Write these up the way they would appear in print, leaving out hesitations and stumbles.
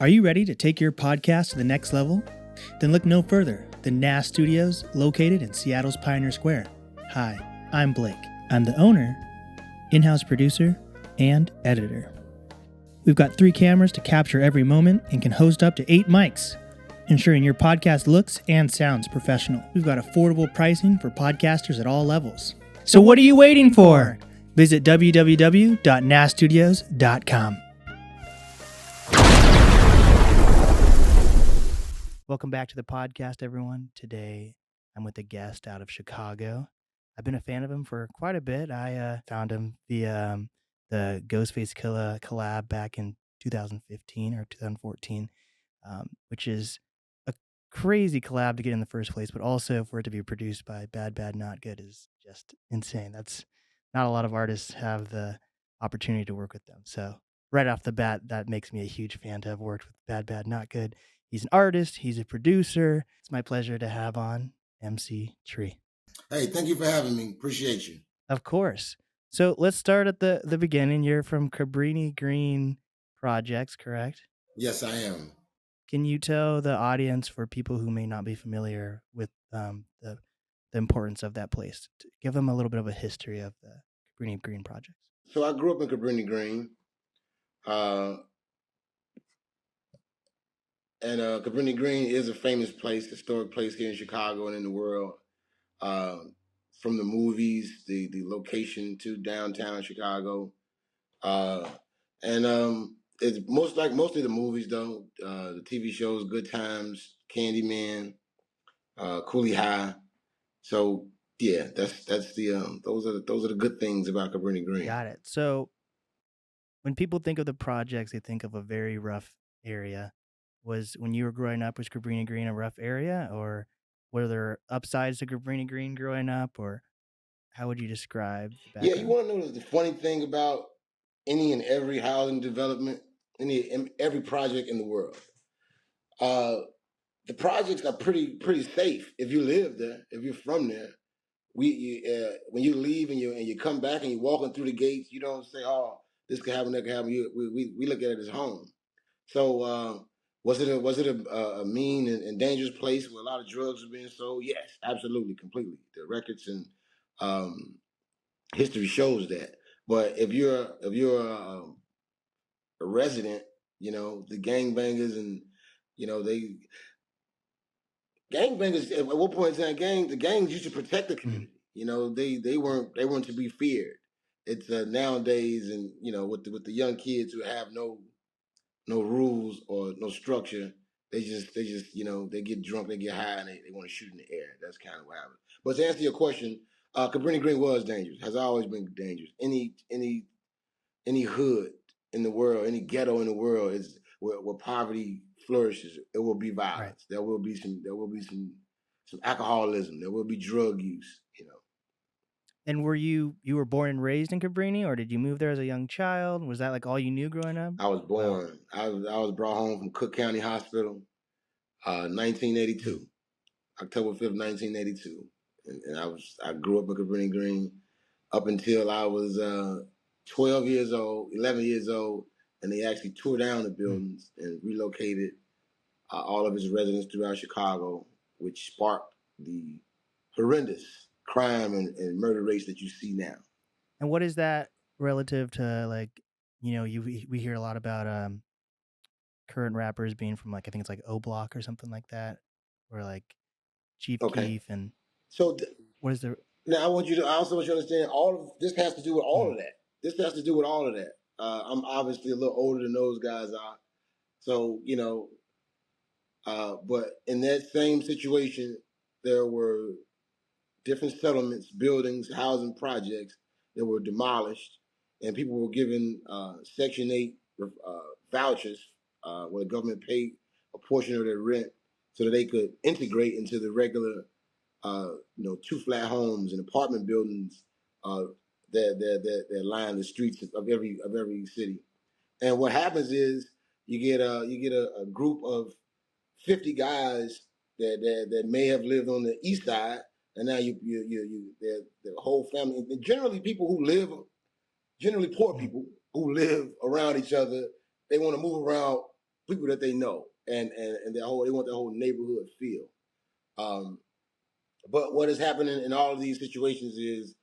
Are you ready to take your podcast to the next level? Then look no further than NAST Studios, located in Seattle's Pioneer Square. Hi, I'm Blake. I'm the owner, in-house producer, and editor. We've got 3 cameras to capture every moment and can host up to 8 mics, ensuring your podcast looks and sounds professional. We've got affordable pricing for podcasters at all levels. So what are you waiting for? Visit www.naststudios.com. Welcome back to the podcast, everyone. Today, I'm with a guest out of Chicago. I've been a fan of him for quite a bit. I found him via the Ghostface Killah collab back in 2015 or 2014, which is a crazy collab to get in the first place, but also for it to be produced by Bad Bad Not Good is just insane. That's not a lot of artists have the opportunity to work with them. So right off the bat, that makes me a huge fan to have worked with Bad Bad Not Good. He's an artist. He's a producer. It's my pleasure to have on MC Tree. Hey, thank you for having me. Appreciate you. Of course. So let's start at the beginning. You're from Cabrini Green Projects, correct? Yes, I am. Can you tell the audience, for people who may not be familiar with the importance of that place, to give them a little bit of a history of the Cabrini Green Projects? So I grew up in Cabrini Green. And Cabrini Green is a famous place, historic place here in Chicago and in the world. From the movies, the location to downtown Chicago. It's mostly the movies though. The TV shows, Good Times, Candyman, Coolie High. So yeah, that's the those are the good things about Cabrini Green. Got it. So when people think of the projects, they think of a very rough area. When you were growing up, was Cabrini Green a rough area, or were there upsides to Cabrini Green growing up, or how would you describe the background? Yeah, you want to know the funny thing about any and every housing development, every project in the world? The projects are pretty safe if you live there, if you're from there. When you leave and you come back and you're walking through the gates, you don't say, "Oh, this could happen, that could happen." We look at it as home. So was it a mean and dangerous place where a lot of drugs were being sold? Yes, absolutely, completely. The records and history shows that. But if you're a resident, you know, the gangbangers and gangbangers at one point in time, the gangs used to protect the community. You know, they weren't to be feared. It's nowadays, and with the young kids who have no rules or no structure, they just they get drunk, they get high, and they want to shoot in the air. That's kind of what happens. But to answer your question, Cabrini Green was dangerous. Has always been dangerous. Any hood in the world, any ghetto in the world is where poverty flourishes. It will be violence. Right. There will be some alcoholism. There will be drug use. And were you were born and raised in Cabrini, or did you move there as a young child? Was that like all you knew growing up? I was born. Wow. I was brought home from Cook County Hospital, 1982, October 5th, 1982, and I grew up in Cabrini Green up until I was 12 years old, 11 years old, and they actually tore down the buildings and relocated all of its residents throughout Chicago, which sparked the horrendous crime and murder rates that you see now. And what is that relative to, like, we hear a lot about current rappers being from, like, I think it's like O Block or something like that, or like Chief Keef, and so what is the? Now I also want you to understand all of this has to do with all of that. This has to do with all of that. I'm obviously a little older than those guys are, so but in that same situation, there were different settlements, buildings, housing projects that were demolished, and people were given Section 8 vouchers where the government paid a portion of their rent so that they could integrate into the regular, 2-flat homes and apartment buildings that line the streets of every city. And what happens is you get a group of 50 guys that may have lived on the east side, and now the whole family, and generally poor people who live around each other, they want to move around people that they know, and they want their whole neighborhood feel. Um, but what is happening in all of these situations is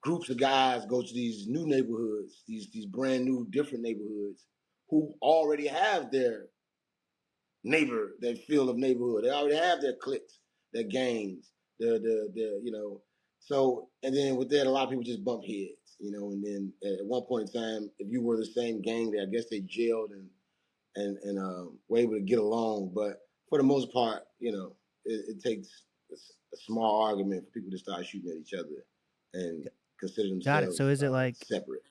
groups of guys go to these new neighborhoods, these brand new different neighborhoods, who already have their their feel of neighborhood. They already have their cliques, their gangs, their So and then with that, a lot of people just bump heads, And then at one point in time, if you were the same gang, I guess they jailed and were able to get along. But for the most part, it takes a small argument for people to start shooting at each other and consider Got it. So themselves is it like, separate.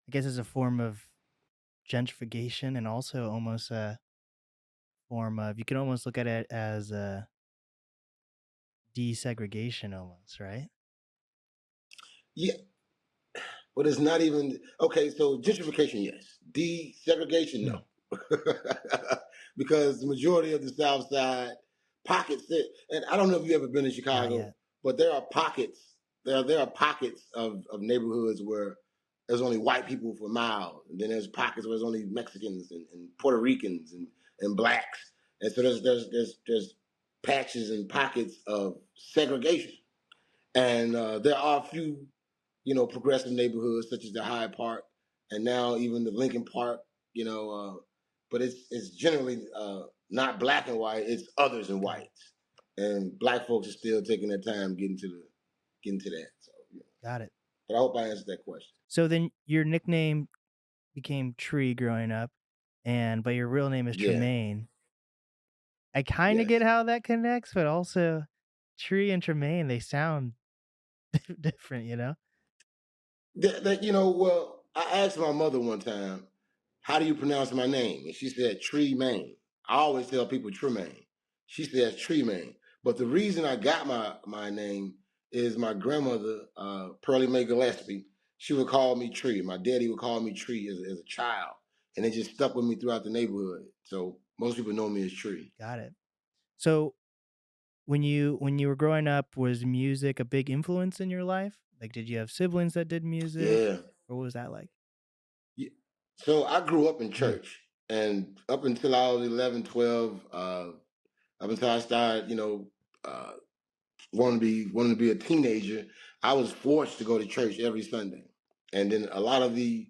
I guess it's a form of gentrification and also almost a form of, you can almost look at it as a desegregation almost, right? Yeah, but it's not even okay. So gentrification, yes. Desegregation, Hmm. no, because the majority of the South Side pockets that, and I don't know if you've ever been to Not Chicago, yet. but there are pockets. There are pockets of neighborhoods where there's only white people for miles, and then there's pockets where there's only Mexicans and Puerto Ricans and blacks, and so there's patches and pockets of segregation, and there are a few progressive neighborhoods such as the Hyde Park and now even the Lincoln Park, but it's generally not black and white, it's others and Got it. whites. And black folks are still taking their time getting to that. So Got it. but I hope I answered that question. So then your nickname became Tree growing up, but your real name is Yeah. Tremaine. I kind of Yes. get how that connects, but also Tree and Tremaine, they sound different, you know? Well, I asked my mother one time, how do you pronounce my name? And she said Tremaine. I always tell people Tremaine. She says Tremaine. But the reason I got my name is my grandmother, Pearlie Mae Gillespie, she would call me Tree. My daddy would call me Tree as a child. And it just stuck with me throughout the neighborhood. So most people know me as Tree. Got it. So when you were growing up, was music a big influence in your life? Like, did you have siblings that did music, Yeah. or what was that like? Yeah. So I grew up in Mm, church. And up until I was 11, 12, up until I started, uh, wanting to be a teenager, I was forced to go to church every Sunday. And then a lot of the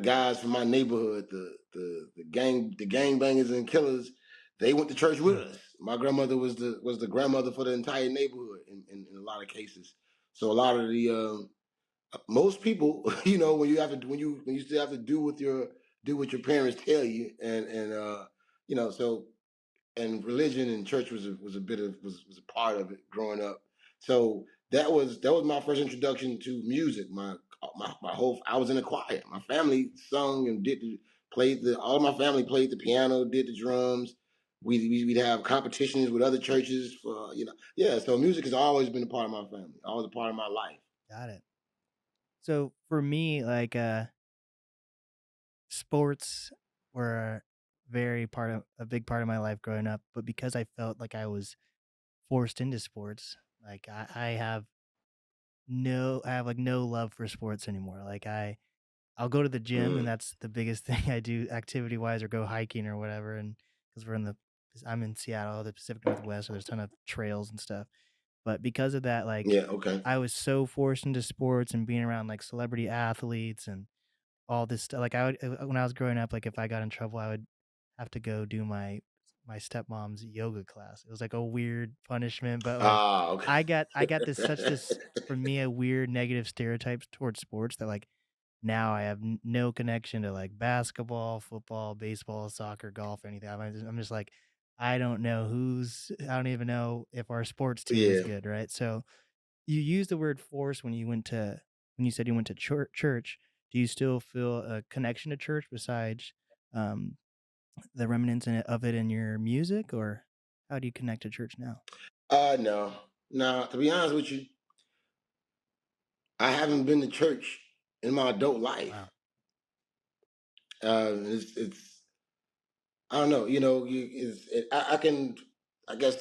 guys from my neighborhood, the gang bangers and killers, they went to church with mm. us. My grandmother was the grandmother for the entire neighborhood in a lot of cases. So a lot of the most people, when you have to when you still have to do what your parents tell you, and so and religion and church was a bit of was a part of it growing up. So that was my first introduction to music. My whole I was in a choir. My family sung and played the all my family played the piano, did the drums. We'd have competitions with other churches for yeah. So music has always been a part of my family, always a part of my life. Got it. So for me, like, sports were a big part of my life growing up, but because I felt like I was forced into sports, like I have like no love for sports anymore. Like I'll go to the gym, and Mm, that's the biggest thing I do activity wise, or go hiking or whatever. And because I'm in Seattle, the Pacific Northwest, so there's a ton of trails and stuff. But because of that, like, yeah. Okay. I was so forced into sports and being around like celebrity athletes and all this stuff. Like, when I was growing up, like, if I got in trouble, I would have to go do my stepmom's yoga class. It was like a weird punishment, but like Ah. Okay. I got this, for me, a weird negative stereotypes towards sports that, like, now I have no connection to like basketball, football, baseball, soccer, golf, anything. I'm just like, I don't even know if our sports team is Yeah. good, right? So you use the word force when you said you went to church. Do you still feel a connection to church besides um, the remnants of it in your music, or how do you connect to church now? No. No. To be honest with you, I haven't been to church in my adult life. Wow. It's I don't know. I can I guess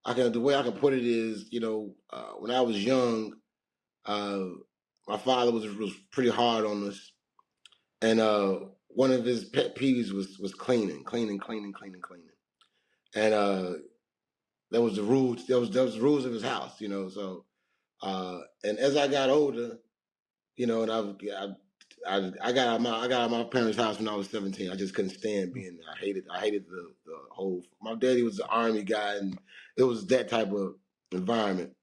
I can the way I can put it is when I was young, uh, my father was pretty hard on us, and one of his pet peeves was cleaning, and that was the rules. That was the rules of his house, you know. So, and as I got older, you know, and I got out of my parents' house when I was 17. I just couldn't stand being there. I hated the whole. My daddy was an army guy, and it was that type of environment.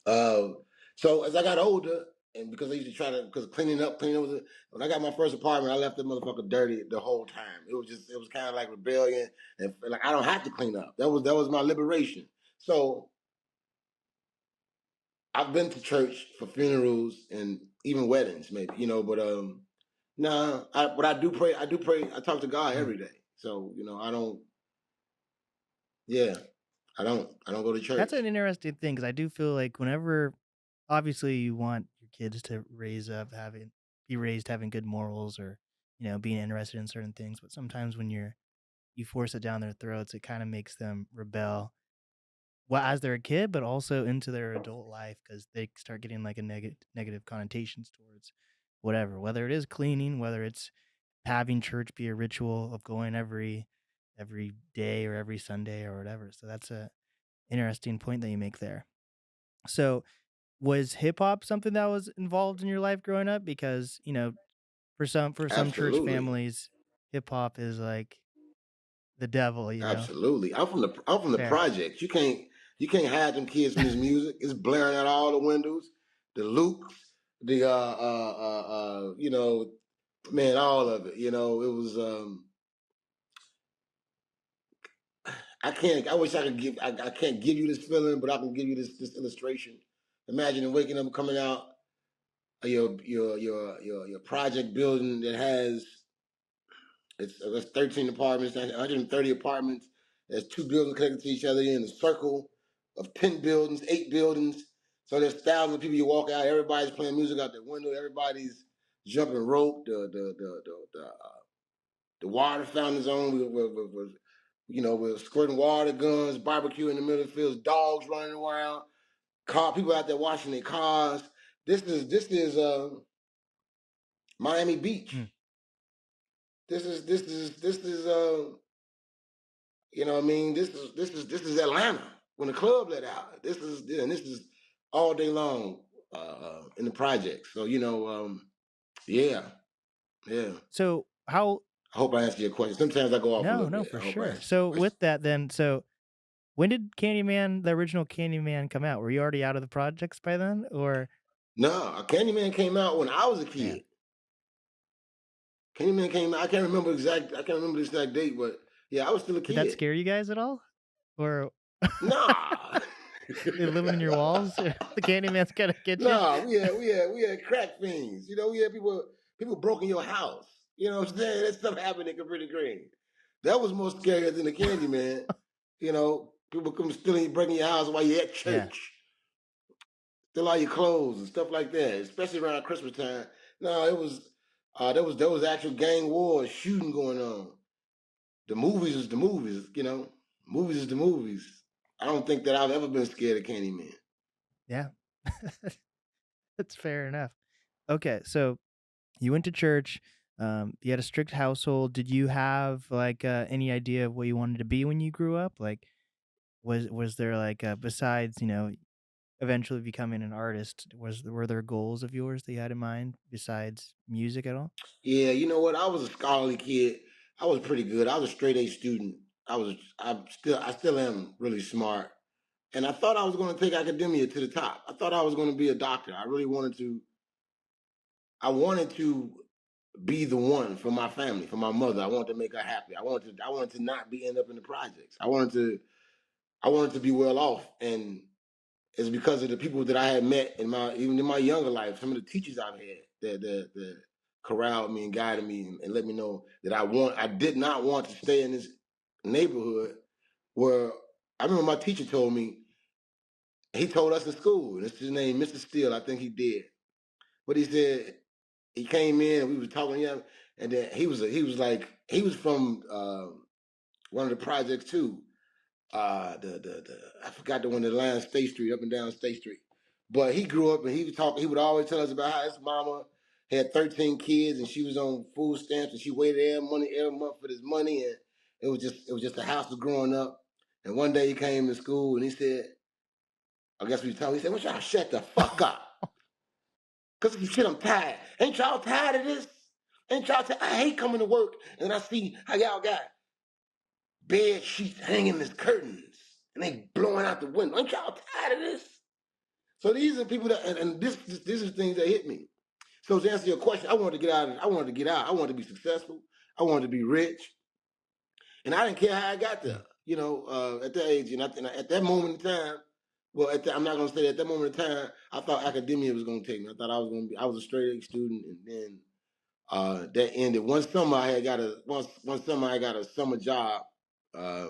Uh, so as I got older, and because I used to try to, because cleaning up when I got my first apartment, I left the motherfucker dirty the whole time. It was kind of like rebellion, and like I don't have to clean up. That was my liberation. So I've been to church for funerals and even weddings, maybe, you know, but nah. But I do pray. I do pray. I talk to God Mm. every day. So you know, I don't. Yeah, I don't go to That's church. an interesting thing because I do feel like whenever, obviously, you want your kids to be raised having good morals or being interested in certain things, but sometimes when you force it down their throats, it kind of makes them rebel. Well, as they're a kid, but also into their adult life because they start getting like a negative connotations towards whatever, whether it is cleaning, whether it's having church be a ritual of going every day or every Sunday or whatever. So that's a interesting point that you make there. So was hip hop something that was involved in your life growing up? Because for some church Absolutely. families, hip hop is like the devil. Absolutely. I'm from the Fair. projects. You can't hide them kids from this music. It's blaring out all the windows, the loops, the you know, man, all of it. You know, it was I wish I could I can't give you this feeling, but I can give you this illustration. Imagine waking up coming out of your project building that has that's 13 apartments, that's 130 apartments. There's two buildings connected to each other in a circle of 10 buildings, 8 buildings. So there's thousands of people. You walk out, everybody's playing music out their window, everybody's jumping rope. The water fountains on. You know, we're squirting water guns, barbecue in the middle of the fields, dogs running around, people out there washing their cars. This is Miami Beach. Mm. This is you know what I mean? This is Atlanta when the club let out. This is all day long in the project. So you know, yeah, yeah. So how I hope I answered your question. Sometimes I go off a No, little no, bit. for I hope I sure. answered your So question. with that then, so when did the original Candyman come out? Were you already out of the projects by then? Or No, Candyman came out when I was a man, kid. Candyman came out. I can't remember the exact date, but yeah, I was still a did that kid. scare you guys at all? Or Nah. they living in your walls? The Candyman's gonna get you? Nah, we had crack fiends. You know, we had people broke in your house. You know what I'm saying? That stuff happened in Capri Green. That was more scarier than the candy man. You know, people come stealing, breaking your house while you're at Yeah. church, steal all your clothes and stuff like that, especially around Christmas time. No, it was there was actual gang wars, shooting going on. The movies is the movies, you know. Movies is the movies. I don't think that I've ever been scared of Candyman. Yeah. That's fair enough. Okay, so you went to church, you had a strict household. Did you have like any idea of what you wanted to be when you grew up? Like was there like besides, eventually becoming an artist, were there goals of yours that you had in mind besides music at all? Yeah, you know what? I was a scholarly kid. I was pretty good. I was a straight A student. I still am really smart. And I thought I was going to take academia to the top. I thought I was going to be a doctor. I wanted to be the one for my family, for my mother. I wanted to make her happy. I wanted to not be end up in the projects. I wanted to be well off. And it's because of the people that I had met even in my younger life, some of the teachers I've had that corralled me and guided me and let me know that I did not want to stay in this neighborhood where I remember my teacher told me, he told us in school, and it's his name, Mr. Steele, I think he did. But he said he came in and we was talking, yeah, and then he was from one of the projects too. The I forgot the one that line State Street, up and down State Street. But he grew up and he would talk. He would always tell us about how his mama. had 13 kids, and she was on food stamps, and she waited every month for this money, and it was just the house was growing up. And one day he came to school and he said, I guess we told him, he said, "What y'all shut the fuck up? Cause of shit, I'm tired. Ain't y'all tired of this? Ain't y'all tired? I hate coming to work and I see how y'all got bed sheets hanging as curtains and they blowing out the window. Ain't y'all tired of this?" So these are people that, and this is things that hit me. So to answer your question, I wanted to get out. I wanted to get out. I wanted to be successful. I wanted to be rich, and I didn't care how I got there. Mm. At that age, and at that moment in time, well, I'm not going to say that at that moment in time, I thought academia was going to take me. I thought I was going to be. I was a straight A student, and then that ended. One summer I got a summer job, uh,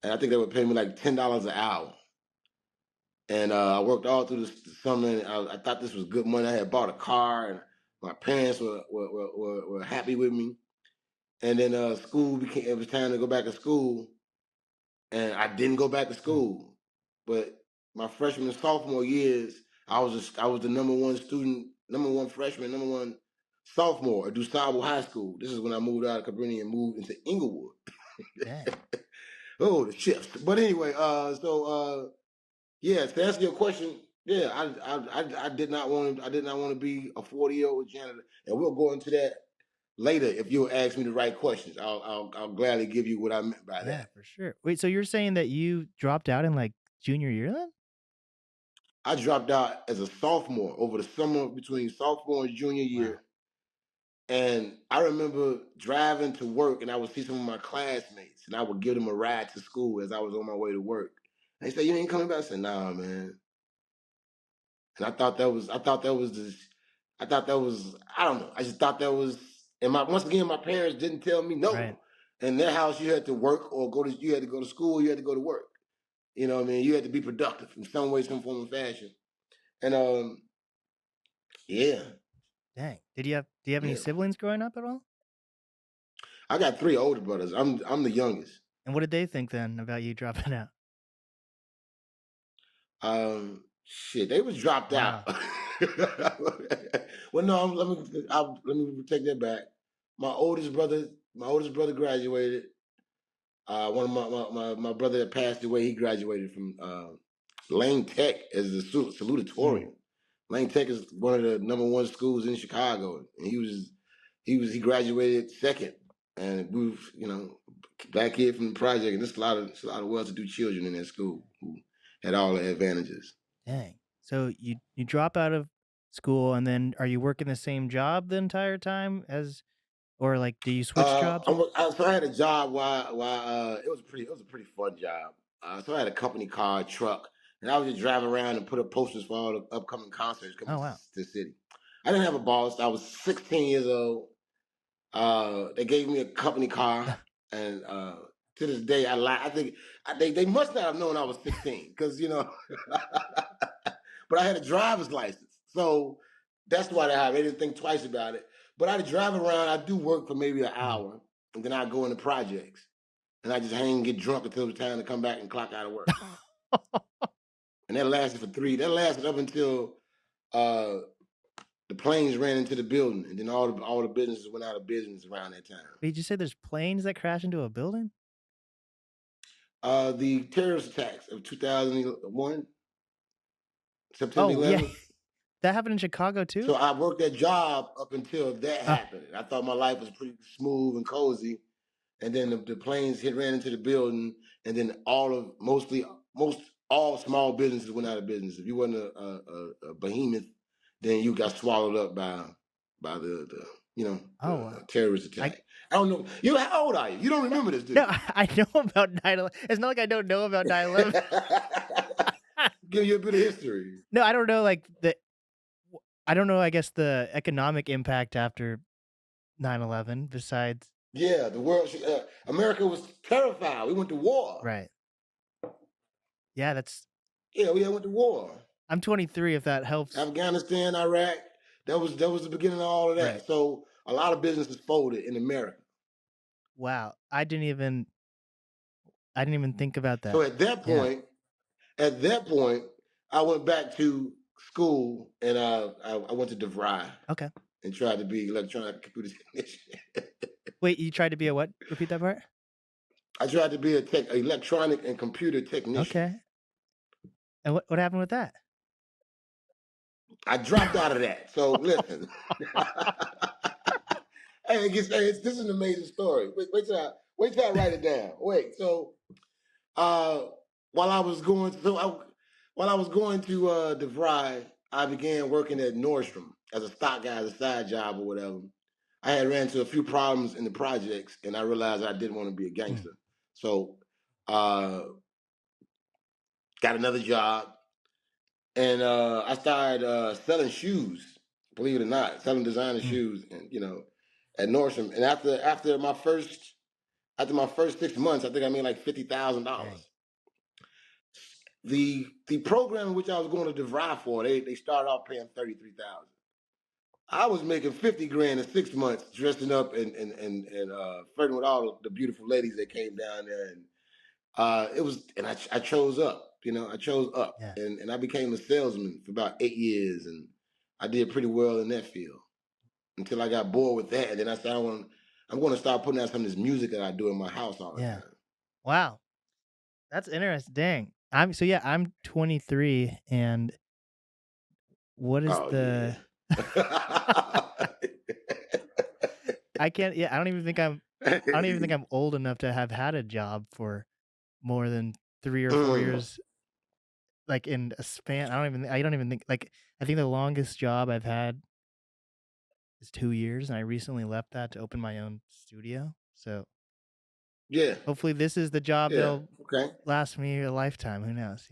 and I think they would pay me like $10 an hour. And I worked all through the summer, and I thought this was good money. I had bought a car, and my parents were happy with me. And then school became. It was time to go back to school, and I didn't go back to Mm. school. But my freshman and sophomore years, I was the number one student, number one freshman, number one sophomore at DuSable High School. This is when I moved out of Cabrini and moved into Inglewood. Dang. Oh, the shifts. But anyway, yeah, to answer your question, yeah, I did not want to be a 40-year-old janitor, and we'll go into that later if you'll ask me the right questions. I'll gladly give you what I meant by Yeah, that. for sure. Wait, so you're saying that you dropped out in like junior year then? I dropped out as a sophomore over the summer between sophomore and junior Wow. year. And I remember driving to work and I would see some of my classmates and I would give them a ride to school as I was on my way to work. And they say, "You ain't coming back?" I said, "Nah, man." And I don't know. I just thought that was, and once again, my parents didn't tell me Right. no. In their house, you had to work or you had to go to school, you had to go to work. You know what I mean? You had to be productive in some way, some form of fashion. And yeah, Dang. Do you have any yeah. siblings growing up at all? I got three older brothers. I'm the youngest. And what did they think then about you dropping out? Shit, they was dropped out. Wow. Well, no, let me take that back. My oldest brother graduated. One of my brother that passed away, he graduated from Lane Tech as a Mm. salutatorian. Lane Tech is one of the number one schools in Chicago, and he graduated second. And we've black kid from the project, and there's a lot of well-to-do children in that school who had all the advantages. Dang. So you drop out of school and then are you working the same job the entire time as or like do you switch jobs? So I had a job while it was a pretty fun job. So I had a company car, truck, and I was just driving around and put up posters for all the upcoming concerts coming Oh to wow. the city. I didn't have a boss. I was 16 years old. They gave me a company car, and to this day, I lie. I think they must not have known I was 16 because but I had a driver's license, so that's why they didn't think twice about it. But I'd drive around. I do work for maybe an Mm. hour, and then I go into projects, and I just hang and get drunk until it's time to come back and clock out of work. And that lasted for three. That lasted up until uh, the planes ran into the building, and then all the businesses went out of business around that time. Did you say there's planes that crash into a building? The terrorist attacks of 2001, September Oh, yeah. 11th. That happened in Chicago So too? I worked that job up until that Uh, happened. I thought my life was pretty smooth and cozy, and then the planes ran into the building, and then most all small businesses went out of business. If you wasn't a behemoth, then you got swallowed up by the oh wow. terrorist I attack. I don't know. How old are you? You don't no, remember this, do no, you? I know about 9/11. It's not like I don't know about 9/11. Give you a bit of history. No, I don't know like I don't know, I guess the economic impact after 9/11 besides Yeah, America was terrified. We went to war. right. Yeah, that's Yeah, we went to war. I'm 23 if that helps. Afghanistan, Iraq. That was the beginning of all of Right. that. So a lot of businesses folded in America. Wow. I didn't even think about So that. Yeah. at that point, I went back to school and I went to DeVry. Okay. and tried to be electronic computer technician. Wait, you tried to be a what? Repeat that part. I tried to be a electronic and computer technician. Okay. And what happened with that? I dropped out of that. So listen. Hey, this is an amazing story. Wait till I write it down. Wait, so uh, while I was going, while I was going to DeVry, I began working at Nordstrom as a stock guy, as a side job or whatever. I had ran into a few problems in the projects, and I realized I didn't want to be a Mm, gangster. So, uh, got another job, and I started selling shoes. Believe it or not, selling designer mm, shoes, and at Nordstrom. And after my first 6 months, I think I made like $50,000. dang. The program in which I was going to DeVry for, they started off paying 33,000. I was making 50 grand in 6 months, dressing up and flirting with all the beautiful ladies that came down there, and I chose up. I chose up, Yeah. and I became a salesman for about 8 years, and I did pretty well in that field until I got bored with that, and then I said I'm going to start putting out some of this music that I do in my house all the Yeah. time. Wow. That's interesting. Dang. I'm 23, and what is Oh the yeah. I can't yeah, I don't even think I'm old enough to have had a job for more than 3 or 4 Mm, years, like, in a span. I don't even think like, I think the longest job I've had is 2 years, and I recently left that to open my own studio. So, yeah, hopefully this is the job yeah. that'll Okay. last me a lifetime, who knows,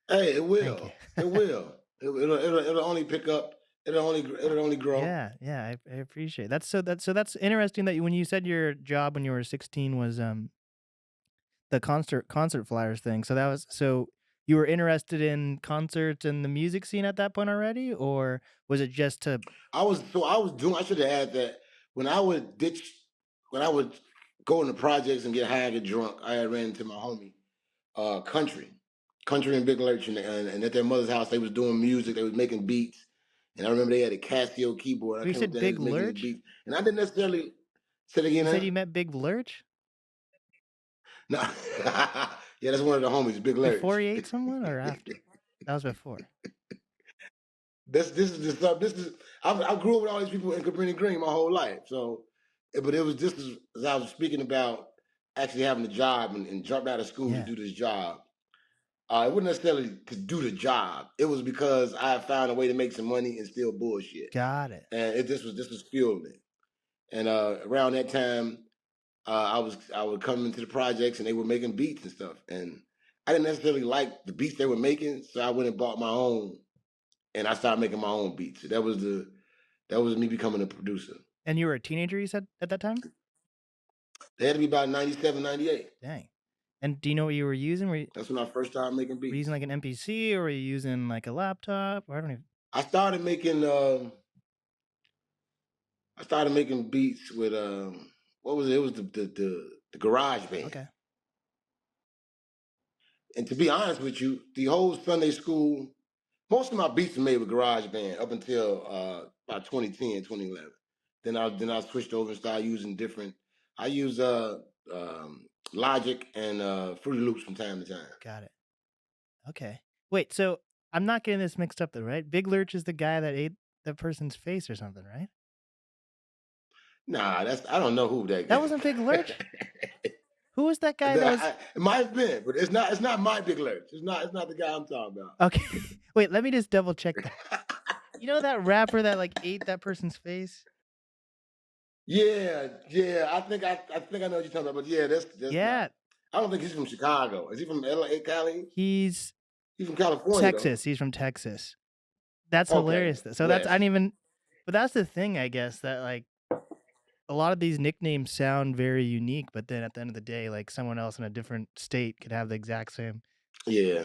Hey, it Thank you. will. It will. It'll only pick up. It'll only grow. Yeah, yeah, I appreciate it. That's interesting that when you said your job when you were 16 was, the concert flyers thing. So you were interested in concerts and the music scene at that point already, or was it just to I was doing. I should have had that when I would go into projects and get high and get drunk. I had ran into my homie, country and Big Lurch, and at their mother's house they was doing music. They was making beats, and I remember they had a Casio keyboard. I you came up said there, they Big was making these Lurch? beats, and I didn't necessarily say it again, You said huh? you met Big Lurch No, yeah, that's one of the homies, Big before Lurch. he ate someone or after? That was before. This is the stuff. I grew up with all these people in Cabrini Green my whole life. So, but it was just as I was speaking about actually having a job and jumped out of school to Yeah, do this job. It wasn't necessarily to do the job. It was because I had found a way to make some money and still bullshit, got it. and this was fueling it. And around that time, I would come into the projects and they were making beats and stuff, and I didn't necessarily like the beats they were making, so I went and bought my own, and I started making my own beats. So that was me becoming a producer. And you were a teenager, you said, at that time? They had to be about 97, 98. Dang. And do you know what you were using? That's when I first started making Were you beats. using, like, an MPC, or were you using, like, a laptop? Or I don't even I started making beats with what was it? It was the Garage Band. Okay, And to be honest with you, the whole Sunday school, most of my beats were made with Garage Band up until about 2010, 2011. Then I switched over and started using different. I use um, Logic and Fruity Loops from time to time. got it. Okay. Wait, so I'm not getting this mixed up though, right? Big Lurch is the guy that ate the person's face or something, right? Nah, I don't know who that That wasn't Big guy. Lurch? Who was that guy that was It might have been, but it's not. It's not my Big Lurch. It's not the guy I'm talking about. Okay. Wait, let me just double check that. You know that rapper that like ate that person's face? Yeah, yeah. I think I know what you're talking about, but yeah, that's not. Yeah, I don't think he's from Chicago. Is he from LA, Cali? he's He's from California though. Texas. He's from Texas. That's Okay, hilarious though. So that's I West. didn't even but that's the thing, I guess, that like a lot of these nicknames sound very unique, but then at the end of the day, like someone else in a different state could have the exact same. Yeah,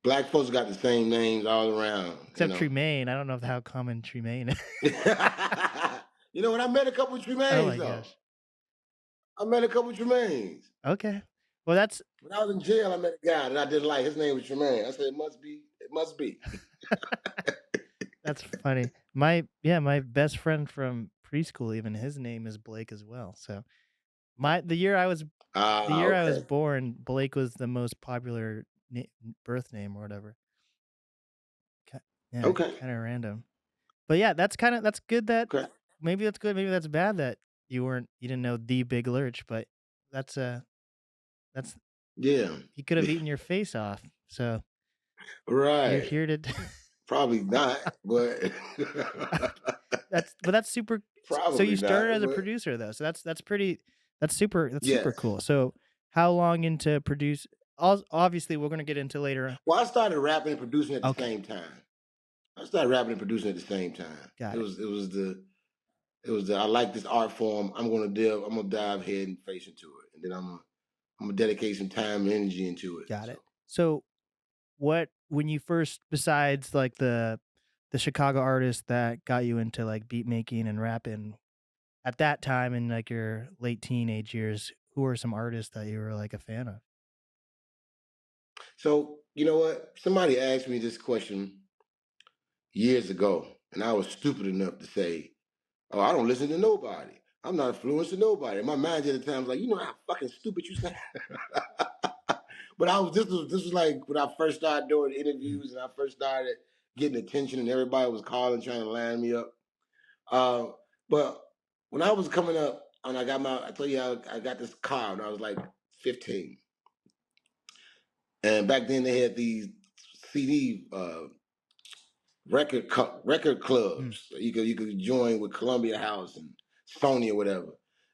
black folks got the same names all around. Except Tremaine. I don't know how common Tremaine is. You know what? I met a couple of Oh Tremaines my though. gosh. I met a couple of Tremaines. Okay. Well, that's When I was in jail, I met a guy that I didn't like. His name was Tremaine. I said, it must be. It must be. that's funny. my best friend from preschool, even his name is Blake as well. So my the Ah, year I was okay, born, Blake was the most popular birth name or whatever. Ki Yeah, okay, kinda random. But yeah, that's good that okay. maybe that's good, maybe that's bad that you didn't know the Big Lurch, but that's, that's Yeah, he could have eaten your face off, so you're right. here to Probably not, but that's super so you probably not, started as a but producer though, so that's super yes. cool. So how long into produce obviously, we're gonna get into later. Well, I started rapping and producing at the Okay, same time. I started rapping and producing at the same time. got it, It was the I like this art form. I'm gonna dive head and face into it, and then I'm gonna dedicate some time and energy into it. got So it. So what when you first besides, like, the Chicago artist that got you into, like, beat making and rapping, at that time in, like, your late teenage years, who are some artists that you were, like, a fan of? so you know what? Somebody asked me this question years ago, and I was stupid enough to say, "Oh, I don't listen to nobody. I'm not influenced to nobody." And my manager at the time was like, "You know how fucking stupid you sound." But this was like when I first started doing Mm, interviews and I first started getting attention and everybody was calling trying to line me up. Uh, but when I was coming up and I told you I got this car when I was like 15, and back then they had these CD record mm, clubs. You could join with Columbia House and Sony or whatever,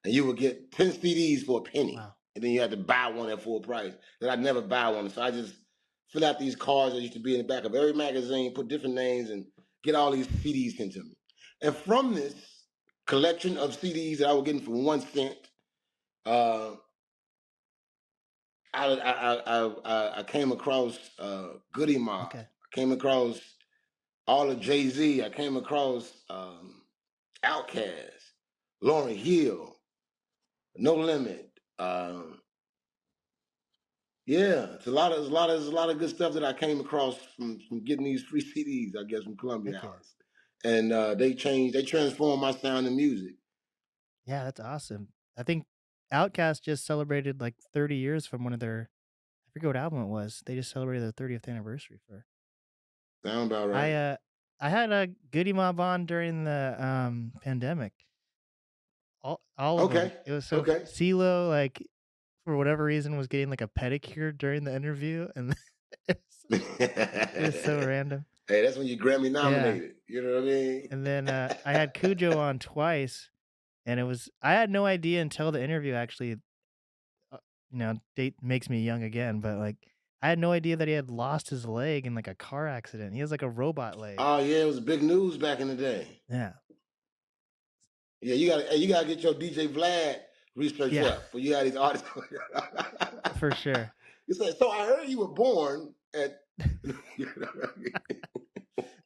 and you would get 10 CDs for a penny, wow, and then you had to buy one at full price. And I'd never buy one, so I just fill out these cards that used to be in the back of every magazine, put different names, and get all these CDs sent to me. And from this collection of CDs that I was getting for 1 cent, uh, I came across Goody Mob. okay, I came across all of Jay Z. I came across Outkast, Lauryn Hill, No Limit. Yeah, it's a lot of good stuff that I came across from getting these free CDs. I guess from Columbia heck yeah. House, and they transformed my sound and music. Yeah, that's awesome. I think Outkast just celebrated, like, 30 years from one of their I forget what album it was. They just celebrated their 30th anniversary for Sound about I, right? uh I had a Goody Mob on during the, pandemic. All of them. Okay, It was so f okay. CeeLo, like, for whatever reason, was getting, like, a pedicure during the interview, and it's it was so Hey, random. that's when you Grammy Yeah, nominated. You know what I mean? and then, I had Cujo on twice, and I had no idea until the interview actually, uh, date makes me young again, but, like, I had no idea that he had lost his leg in, like, a car accident. He has, like, a robot leg. Oh yeah, it was big news back in the day. Yeah. Yeah, you gotta get your DJ Vlad research Yeah, up. For you had these artists. for sure. You said, so I heard you were born at.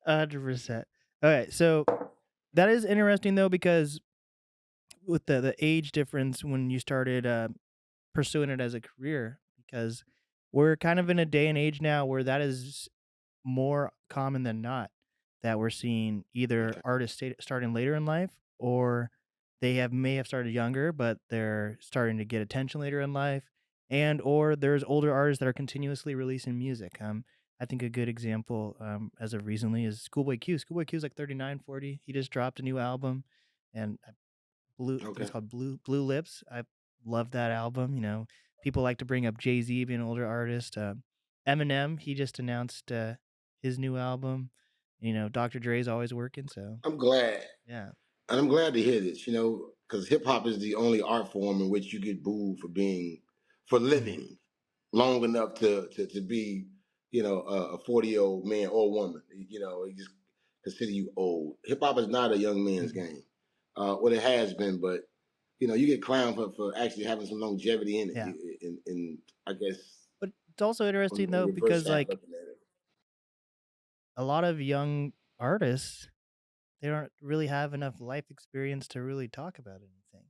100%. Alright, so that is interesting, though, because with the age difference when you started, pursuing it as a career, because we're kind of in a day and age now where that is more common than not, that we're seeing either artists starting later in life, or may have started younger, but they're starting to get attention later in life, and or there's older artists that are continuously releasing music. I think a good example, as of recently is Schoolboy Q. Schoolboy Q is like 39, 40. He just dropped a new album, and I think it's Okay, called Blue Lips. I love that album. People like to bring up Jay-Z being an older artist. Eminem, he just announced his new album. Dr. Dre's always working, so I'm glad, yeah. and I'm glad to hear this. You know, because hip hop is the only art form in which you get booed for Mhm. living long enough to be, a 40-year-old man or woman. You know, he just consider you old. Hip hop is not a young man's Mhm. game. What it has been, but you get clowned for actually having some longevity in it. Yeah. In I guess But it's also interesting on the though reverse because side of like looking at it. a lot of young artists, they don't really have enough life experience to really talk about anything.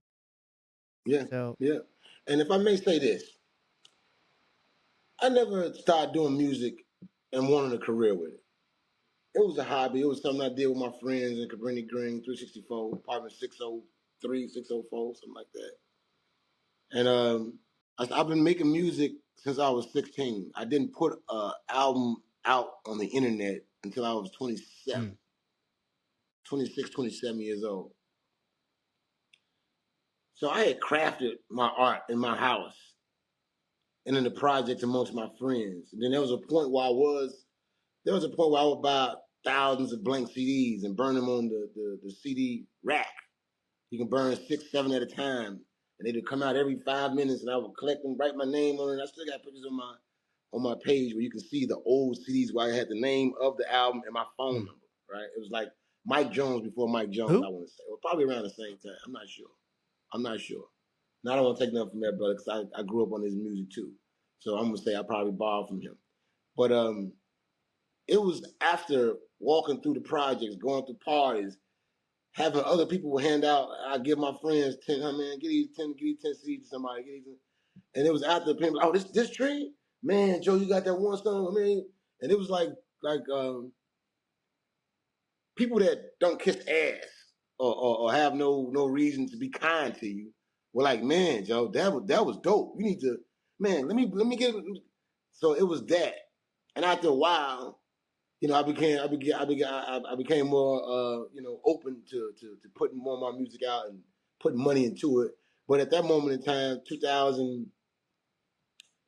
Yeah, So, yeah. And if I may say this, I never started doing music and wanted a career with it. it was a hobby. It was something I did with my friends in Cabrini Green, 364, apartment 603, 604, something like that. And I've been making music since I was 16. I didn't put an album out on the internet until I was Mm. 26, 27 years old. So I had crafted my art in my house and in the projects amongst my friends. And then there was a point where I would buy thousands of blank CDs and burn them on the CD rack. You can burn 6, 7 at a time, and they would come out every 5 minutes, and I would collect them, write my name on it. I still got pictures on my page where you can see the old CDs where I had the name of the album and my phone Mm. number. Right? It was like Mike Jones before Mike Jones. I Who? want to say, well, probably around the same time. I'm not sure. I'm not sure. Now I don't want to take nothing from that brother because I grew up on his music too. So I'm gonna say I probably borrowed from him. But it was after walking through the projects, going through parties, having other people hand out. I give my friends 10. I mean, get these 10 seeds to somebody. Get these, and it was after people. Oh, this tree, man, Joe, you got that one stone. I mean, and it was like people that don't kiss ass or have no reason to be kind to you were like, man, Joe, that was dope. You need to, man, let me get. So it was that, and after a while, I became more open to putting more of my music out and putting money into it. But at that moment in time, 2000,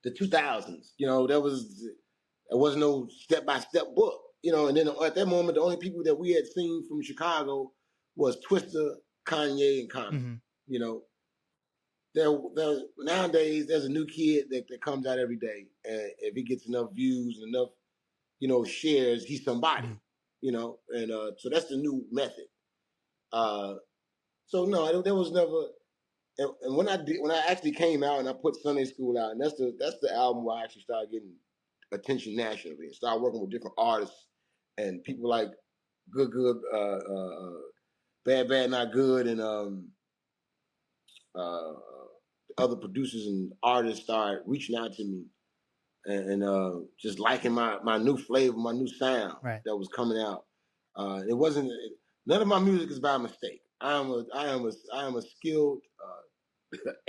the 2000s, there was no step by step book, and then at that moment, the only people that we had seen from Chicago was Twister, Kanye, and Common. Mm-hmm. You know, there nowadays there's a new kid that comes out every day, and if he gets enough views and enough shares, he's somebody, Mm-hmm. and so that's the new method. Uh, so no, there was never. And when I actually came out and I put Sunday School out, and that's the album where I actually started getting attention nationally and started working with different artists and people like Bad Bad Not Good, and uh, other producers and artists started reaching out to me and just liking my new flavor, my new sound Right. that was coming out. It wasn't none of my music is by mistake. I am a skilled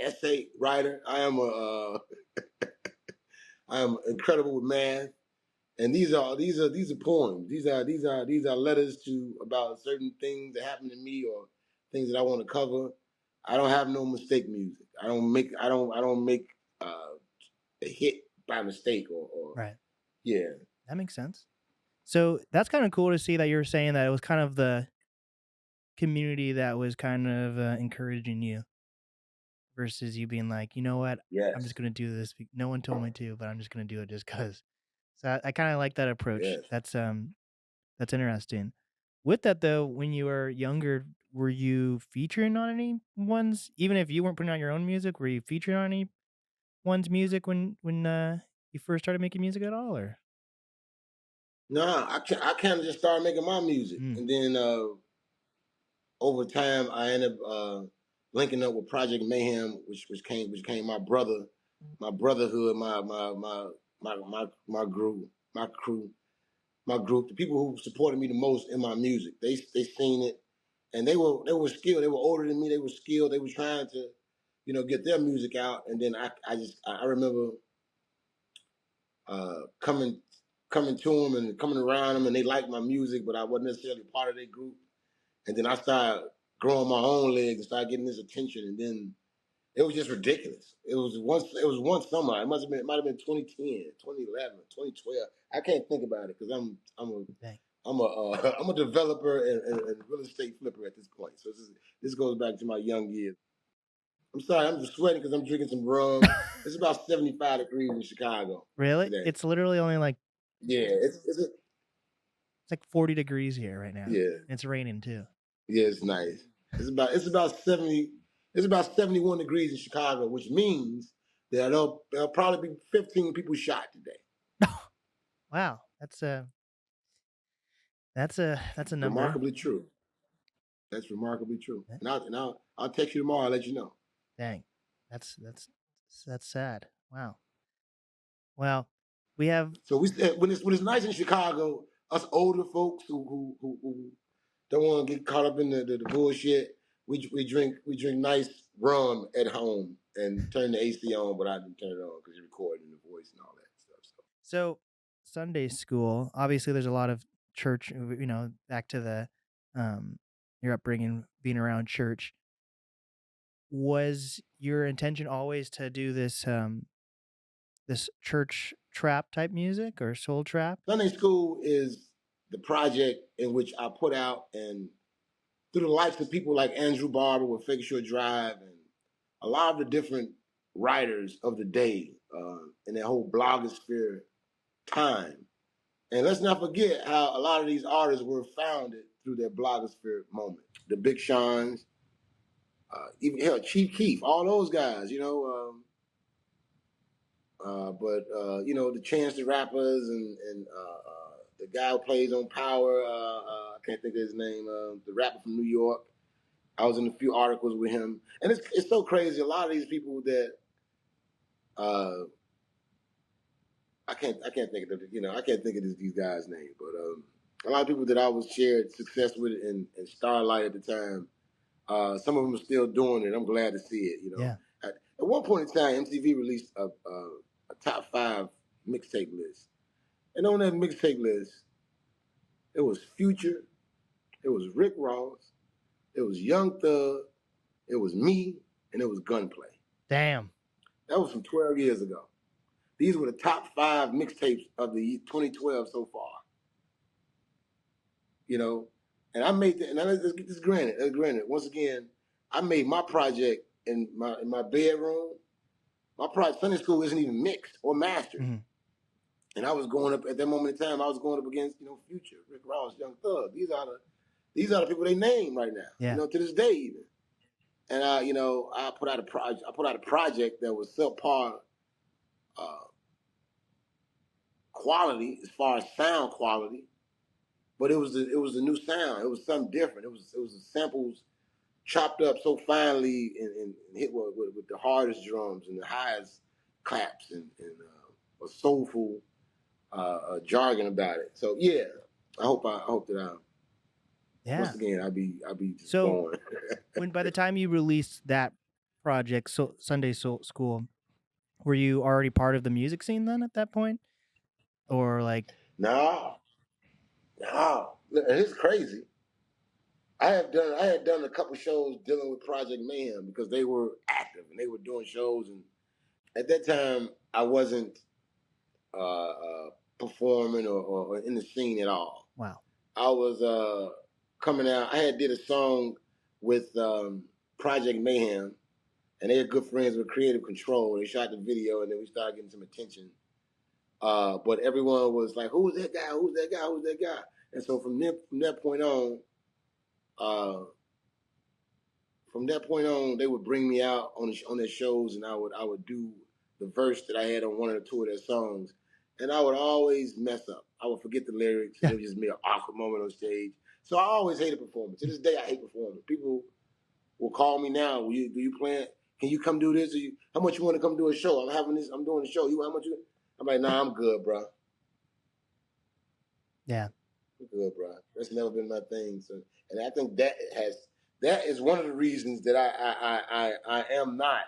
essay writer. I am incredible with math, and these are poems. These are letters to about certain things that happen to me or things that I want to cover. I don't have no mistake music. I don't make a hit by mistake or Right. yeah. That makes sense. So that's kind of cool to see that you're saying that it was kind of the community that was kind of encouraging you versus you being like, you know what, I'm just Yes. gonna do this. No one told me to, but I'm just gonna do it just cause. So I kind of like that approach. Yes. That's interesting. With that though, when you were younger, were you featuring on any ones? Even if you weren't putting out your own music, were you featuring on anyone's music when you first started making music at all? Or No, I kind of just started making my music, mm, and then over time I ended up linking up with Project Mayhem, which came my brotherhood, my group, my crew, my group, the people who supported me the most in my music. They seen it, and they were skilled. They were older than me. They were skilled. They were trying to, get their music out. And then I remember coming to them and coming around them, and they liked my music, but I wasn't necessarily part of their group. And then I started growing my own legs and started getting this attention, and then it was just ridiculous. It was one summer. It might have been 2010, 2011, 2012. I can't think about it because dang. I'm a developer and real estate flipper at this point. So this goes back to my young years. I'm sorry, I'm just sweating because I'm drinking some rum. It's about 75 degrees in Chicago Really? today. It's literally only like Yeah, it's like 40 degrees here right now. yeah, It's raining too. yeah, it's nice. It's about 70. It's about 71 degrees in Chicago, which means that there'll probably be 15 people shot today. Wow, that's a number. Remarkably true. That's remarkably true. Eh, And I'll text you tomorrow. I'll let you know. dang, that's sad. Wow. Well, we have So when it's nice in Chicago, us older folks who don't want to get caught up in the bullshit. We drink nice rum at home and turn the AC on, but I didn't turn it on because you're recording the voice and all that stuff. So Sunday school, obviously there's a lot of church, back to the your upbringing being around church. Was your intention always to do this church trap type music or soul trap? Sunday school is the project in which I put out, and through the likes of people like Andrew Barber with Fake Shore Drive and a lot of the different writers of the day in that whole blogosphere time. And let's not forget how a lot of these artists were founded through their blogosphere moment. The Big Sean's, even hell, Chief Keef, all those guys, the Chance the Rappers and the guy who plays on Power, I can't think of his name, the rapper from New York. I was in a few articles with him, and it's so crazy. A lot of these people that I can't think of I can't think of these guys' names, but a lot of people that I was shared success with in Starlight at the time. Some of them are still doing it. I'm glad to see it. Yeah. At one point in time, MTV released a top 5 mixtape list, and on that mixtape list, it was Future, it was Rick Ross, it was Young Thug, it was me, and it was Gunplay. Damn. That was from 12 years ago. These were the top 5 mixtapes of the 2012 so far. And I made that. And let's get this granted. Once again, I made my project in my bedroom. My project Sunday school isn't even mixed or mastered. Mm-hmm. And I was going up at that moment in time. I was going up against Future, Rick Ross, Young Thug. These are the people they name right now. Yeah. To this day even. And I put out a project that was subpar quality as far as sound quality, but it was a new sound. It was something different. It was the samples chopped up so finely and hit with the hardest drums and the highest claps and a soulful jargon about it. So yeah, I hope that I. Yeah. Once again, I'll be just So born. when by the time you released that project, Sunday School, were you already part of the music scene then at that point, or like? No, it's crazy. I had done a couple shows dealing with Project Mayhem because they were active and they were doing shows, and at that time I wasn't performing or in the scene at all. Wow. I was coming out. I had did a song with Project Mayhem, and they were good friends with Creative Control. They shot the video, and then we started getting some attention. But everyone was like, "Who's that guy? Who's that guy? Who's that guy?" And so from that point on, they would bring me out on their shows, and I would do the verse that I had on one or two of their songs, and I would always mess up. I would forget the lyrics, and it would just be an awkward moment on stage. So I always hated performance. To this day, I hate performance. People will call me now. Do you plan? Can you come do this? How much you want to come do a show? I'm having this. I'm doing a show. How much you? I'm like, nah, I'm good, bro. Yeah. I'm good, bro. That's never been my thing. So, and I think that is one of the reasons that I am not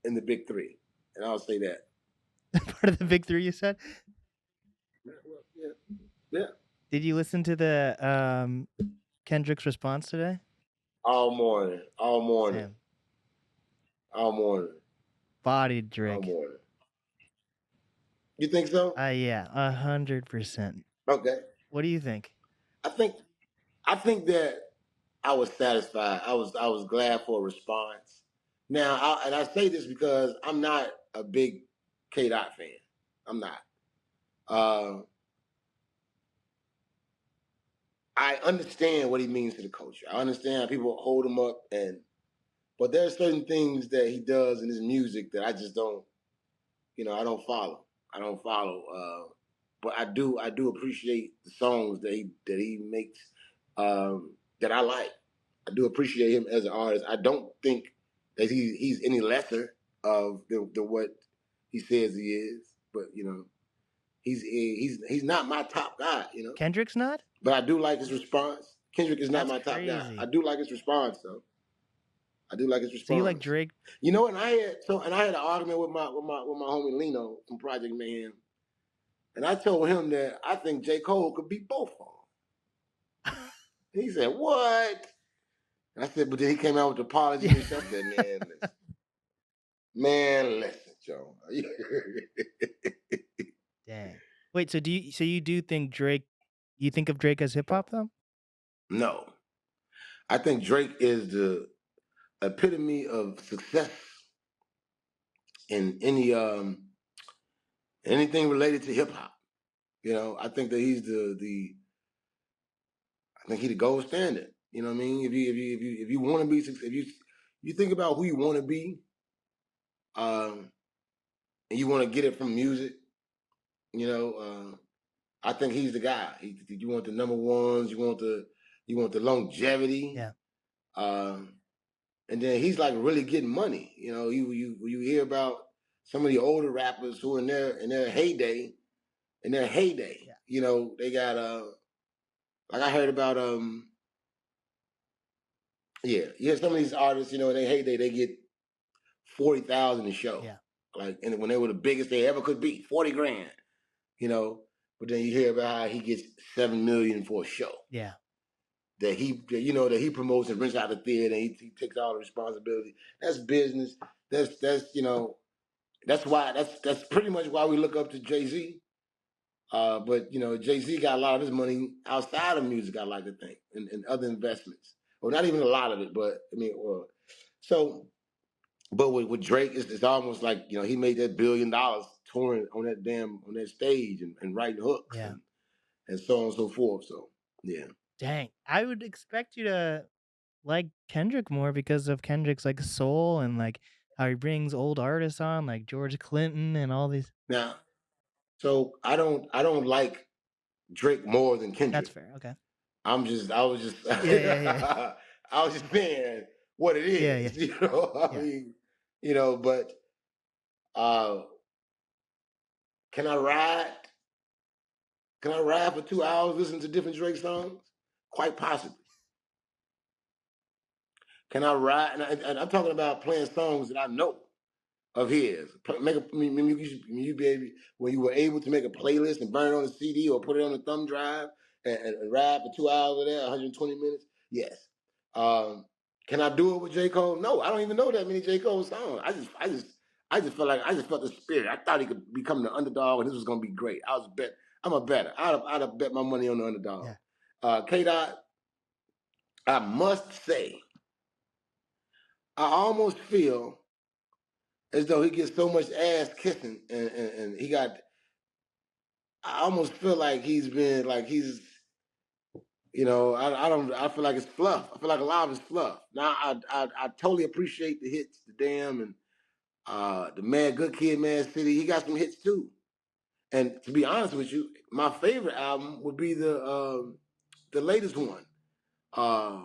in the big 3, and I'll say that. Part of the big 3, you said. Yeah. Did you listen to the Kendrick's response today? All morning. Damn. Bodied Drake. All morning. You think so? Yeah, 100%. Okay. What do you think? I think that I was satisfied. I was glad for a response. Now, I say this because I'm not a big K. Dot fan. I'm not. I understand what he means to the culture. I understand how people hold him up, but there are certain things that he does in his music that I just don't. I don't follow. But I do appreciate the songs that he makes that I like. I do appreciate him as an artist. I don't think that he's any lesser of the what he says he is. But He's not my top guy, you know. Kendrick's not? But I do like his response. Kendrick is not That's my top guy. I crazy. do like his response though. I do like his So you like response. Drake? You know, and I had an argument with my homie Lino from Project Mayhem, and I told him that I think J. Cole could beat both of them. He said, "What?" And I said, but then he came out with the apology Yeah. and stuff. I said, man, listen, Joe. Dang. Wait, so you do think Drake you think of Drake as hip hop though? No, I think Drake is the epitome of success in anything related to hip hop. You know, I think that he's the I think he's the gold standard. You know what I mean? If you want to be if you think about who you want to be, um, and you want to get it from music, you know, I think he's the guy. You want the number ones, you want the longevity, Yeah. um, and then he's like really getting money. You know, you hear about some of the older rappers who are in their heyday, Yeah. you know, they got like I heard about yeah, some of these artists, you know, in their heyday they get 40,000 a show, Yeah. like, and when they were the biggest they ever could be, 40 grand, you know. But then you hear about how he gets 7 million for a show Yeah. that he promotes and rents out the theater, and he takes all the responsibility. That's business. That's that's pretty much why we look up to Jay-Z. But Jay-Z got a lot of his money outside of music, I like to think, and other investments. Well, not even a lot of it, but I mean, so. But with Drake, it's almost like he made that $1 billion touring on that stage and writing hooks Yeah. and so on and so forth. So yeah. Dang. I would expect you to like Kendrick more because of Kendrick's like soul and like how he brings old artists on like George Clinton and all these. Now, so I don't like Drake more than That's Kendrick. fair. Okay. I was just Yeah, yeah, yeah. I was just saying what it Yeah, yeah. is, I Yeah. mean, but uh can I ride can I ride for 2 hours listening to different Drake songs? Quite possibly. Can I ride? And I'm talking about playing songs that I know of his. Make a, I mean, you be able, when you were able to make a playlist and burn it on a CD or put it on a thumb drive and ride for 2 hours of that, 120 minutes. Yes. Um, can I do it with J. Cole? No, I don't even know that many J. Cole songs. I just felt the spirit. I thought he could become the underdog and this was gonna be great. I'm a better. I'd have bet my money on the underdog. Yeah. K Dot, I must say, I almost feel as though he gets so much ass kissing and he got. I almost feel like I don't. I feel like it's fluff. I feel like a lot of it's fluff. Now I totally appreciate the hits, the damn and the Mad Good Kid, Mad City. He got some hits too. And to be honest with you, my favorite album would be the latest one. Uh,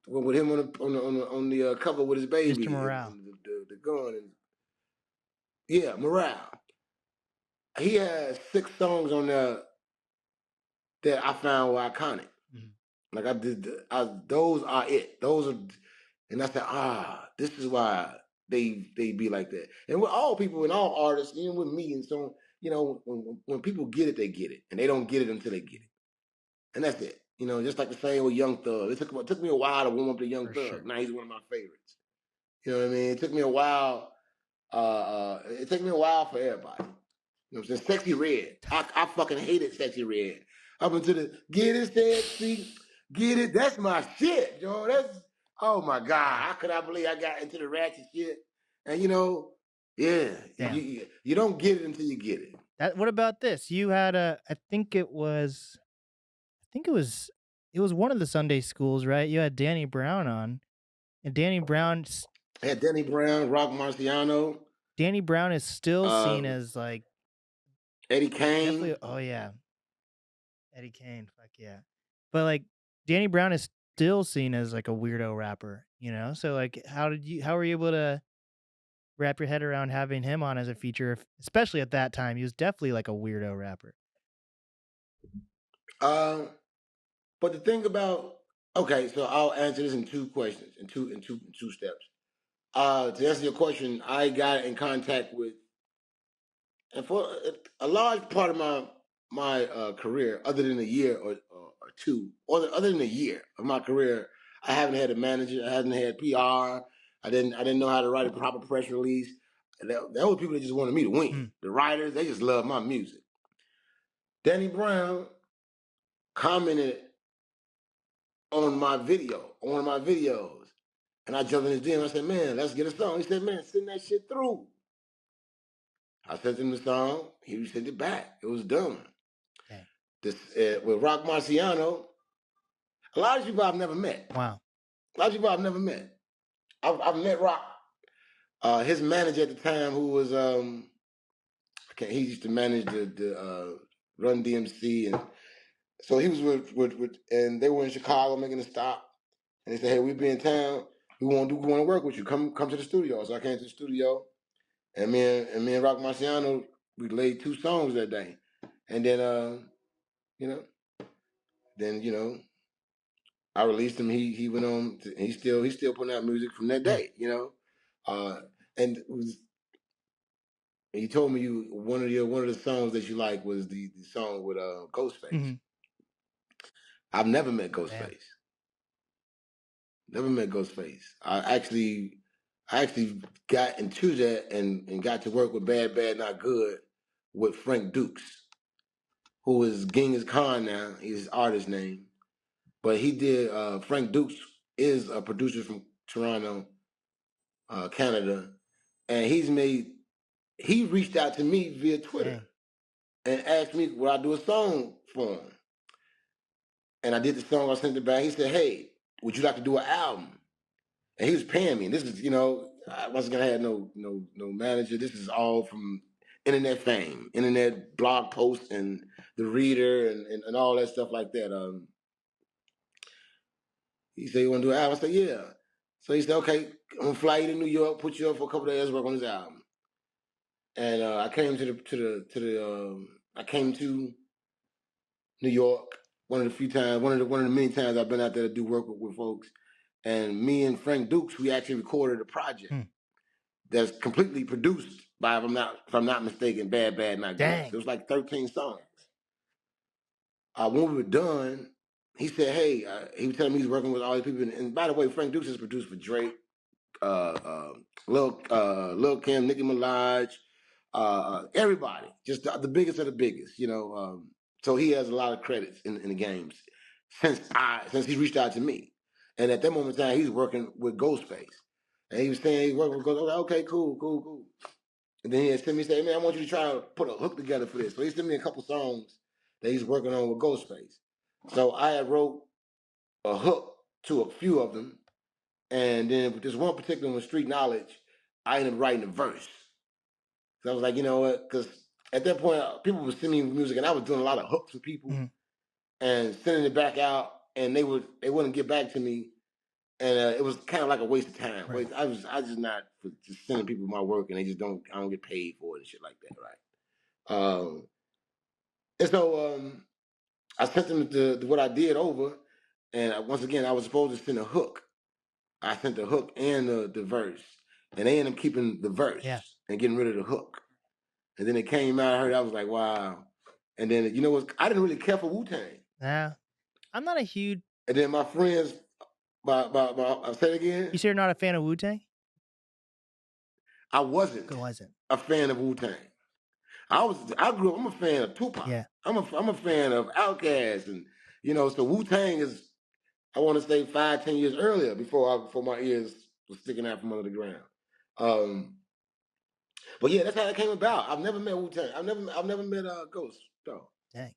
with him on the cover with his Mr. baby Morale. and the gun and yeah, Morale. He has 6 songs on there that I found were iconic. Mhm. Like those are it. Those are, and I said, this is why they be like that. And with all people and all artists, even with me and so on, when people get it, they get it, and they don't get it until they get it, and that's it. Just like the same with Young Thug. It took me a while to warm up to Young For Thug. sure. Now he's one of my favorites. You know what I mean? It took me a while. It took me a while for everybody. You know what I'm saying? Sexy Red. I fucking hated Sexy Red. Up until the get it sexy, get it. That's my shit, yo. Oh my God. Yeah. How could I believe I got into the ratchet shit? And yeah, Damn. you don't get it until you get it. That what about this? You had I think it was one of the Sunday schools, right? You had Danny Brown on. And I had Danny Brown, Rock Marciano, Danny Brown is still seen um, as like Eddie Kane. definitely oh yeah, Eddie Kane, fuck yeah. But like Danny Brown is still seen as like a weirdo rapper, you know? So like how were you able to wrap your head around having him on as a feature, especially at that time. He was definitely like a weirdo rapper. Um, but the thing about okay, so I'll answer this in two questions, in two steps. To answer your question, I got in contact with, and for a large part of my career, other than a year or two, or other than a year of my career, I haven't had a manager. I haven't had PR. I didn't know how to write a proper press release. That was people that just wanted me to win. Mm, The writers, they just love my music. Danny Brown commented on my video, on one of my videos. And I jumped in his DM. I said, man, let's get a song. He said, man, send that shit through. I sent him the song. He sent it back. It was done. dang. This with Rock Marciano, a lot of people I've never met. Wow. A lot of people I've never met. I've met Rock. His manager at the time, who was he used to manage the Run DMC, and so he was with, and they were in Chicago making a stop, and they said, hey, we be in town. We want to work with you. Come to the studio. So I came to the studio, and me and Rock Marciano, we laid two songs that day, and then you know, then I released him. He went on. He's still putting out music from that Yeah. day. And he told me one of the songs that you like was the song with Ghostface. Hmm. I've never met Damn. Ghostface. Never met Ghostface. I actually got into that and got to work with Bad Bad Not Good with Frank Dukes, who is Genghis Khan now. He's his artist name. But he did Frank Dukes is a producer from Toronto, Canada, and he reached out to me via Twitter Dang. and asked me would I do a song for him. And I did the song, I sent it back. He said, hey, would you like to do an album? And he was paying me. And this is, I wasn't gonna have no manager. This is all from internet fame, internet blog posts and the reader and all that stuff like that. He said, you want to do an album? I said, yeah. So he said, okay, I'm gonna fly you to New York, put you up for a couple of days, work on this album. And I came I came to New York one of the few times, one of the many times I've been out there to do work with folks. And me and Frank Dukes, we actually recorded a project Hmm. that's completely produced by, if I'm not mistaken, Bad Bad Not Good. So Dang. it was like 13 songs. When we were done, he said, "Hey," he was telling me he's working with all these people. And by the way, Frank Dukes has produced for Drake, Lil Kim, Nicki Minaj, everybody, just the biggest of the biggest. So he has a lot of credits in the games since he reached out to me. And at that moment in time, he's working with Ghostface, and he was saying he's working with Ghostface. I was like, okay, cool, cool, cool. And then he had sent me say, man, I want you to try to put a hook together for this. So he sent me a couple songs that he's working on with Ghostface. So I had wrote a hook to a few of them, and then with this one particular one, Street Knowledge, I ended up writing a verse. So I was like, you know what? Because at that point, people were sending me music, and I was doing a lot of hooks for people Hmm. and sending it back out, and they wouldn't get back to me, and it was kind of like a waste of time. Right. I just not for just sending people my work, and I don't get paid for it and shit like that, right? And so I sent them what I did over, and once again, I was supposed to send a hook. I sent the hook and the verse, and they ended up keeping the Yeah. verse and getting rid of the hook. And then it came out. I heard. I was like, wow. And then you know what? I didn't really care for Wu Tang. Nah. I'm not a huge. And then my friends, I say it You again. say you're not a fan of Wu Tang? I wasn't Go wasn't. a fan of Wu Tang. I grew up. I'm a fan of Tupac. Yeah. I'm a fan of Outkast, and so Wu Tang is. I want to say 5, 10 years earlier before my ears was sticking out from under the ground. Um, but yeah, that's how it came about. I've never met Wu Tang. I've never met Ghost. No. Dang.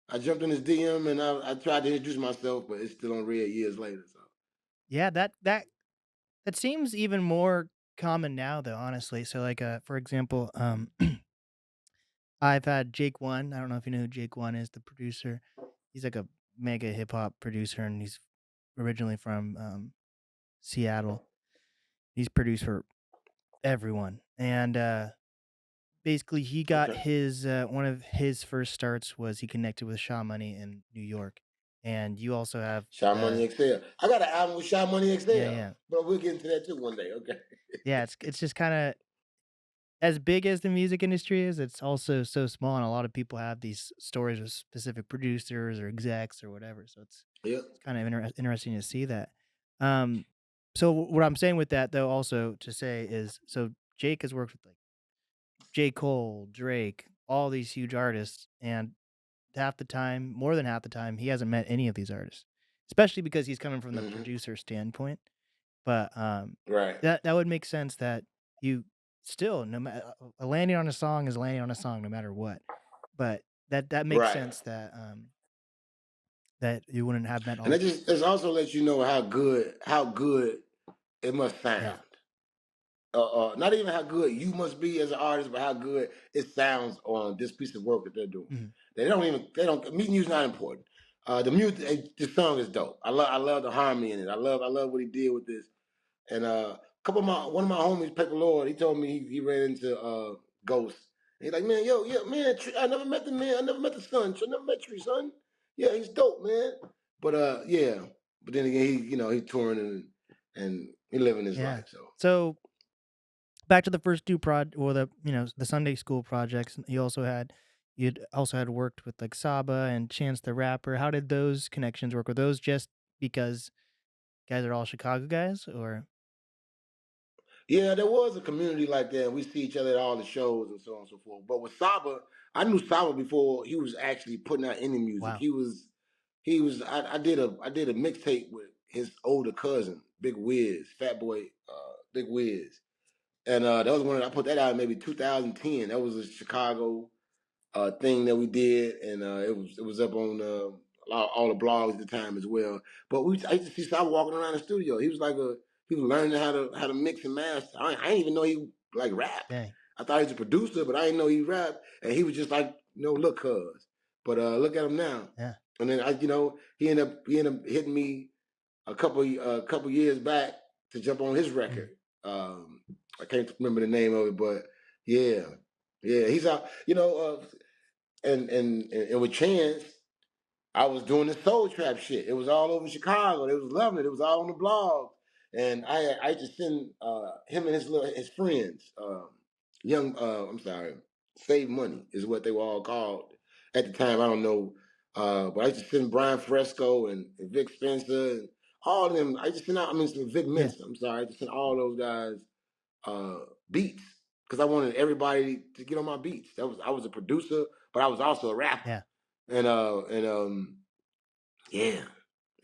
I jumped in his DM and I tried to introduce myself, but it's still on red years later. So Yeah. That seems even more common now, though. Honestly. So, like, for example, I've had Jake One. I don't know if you know who Jake One is, the producer. He's like a mega hip hop producer, and he's originally from Seattle. He's produced for everyone, and basically he got Okay. his one of his first starts was he connected with Shaw Money in New York, and you also have Shy Money XL. I got an album with Shy Money yeah, XL, yeah, but we'll get into that too one day. Okay. yeah. It's just kind of as big as the music industry is, it's also so small, and a lot of people have these stories with specific producers or execs or whatever. So Yeah. it's kind of interesting to see that. Um, so what I'm saying with that though, also to say is, so Jake has worked with like J. Cole, Drake, all these huge artists, and half the time, more than half the time, he hasn't met any of these artists, especially because he's coming from the Hmm. producer standpoint. But Right. that would make sense that you still no matter landing on a song is landing on a song no matter what. But that makes Right. sense that you wouldn't have met And all. it also lets you know how good it must Yeah. sound. Not even how good you must be as an artist, but how good it sounds on this piece of work that they're doing. Mhm. They don't. Meeting you is not important. The music, the song is dope. I love the harmony in it. I love what he did with this. And one of my homies, Paper Lord, he told me he ran into Ghost. He's like, man, yo, yeah, man, I never met the man. I never met the son. I never met Tree, son. Yeah, he's dope, man. But yeah. But then again, he's touring and he living his Yeah. life. So So back to the first two or the the Sunday school projects. You'd also had worked with like Saba and Chance the Rapper. How did those connections work? Were those just because guys are all Chicago guys, or yeah, there was a community like that. And we see each other at all the shows and so on and so forth. But with Saba, I knew Saba before he was actually putting out any music. wow? I did a mixtape with his older cousin, Big Wiz, Fat Boy, Big Wiz. And that was I put that out in maybe 2010. That was a Chicago thing that we did, and it was up on all the blogs at the time as well. But I used to see Sal walking around the studio. He was learning how to mix and master. I didn't even know he like rap. Dang. I thought he was a producer, but I didn't know he rap. And he was just like, look, cuz. But look at him now. Yeah. And then he ended up hitting me a couple years back to jump on his Mm. record. I can't remember the name of it, but yeah, yeah, he's out. And with Chance, I was doing the soul trap shit. It was all over Chicago. They was loving it. It was all on the blog. And I just send him and his friends, I'm sorry, Save Money is what they were all called at the time. I don't know, but I just send Brian Fresco and Vic Spencer and all of them. I just sent out. I mean, Vic Yeah. Mensa. I'm sorry, I just sent all those guys beats because I wanted everybody to get on my beats. I was a producer, but I was also a rapper. Yeah. And yeah,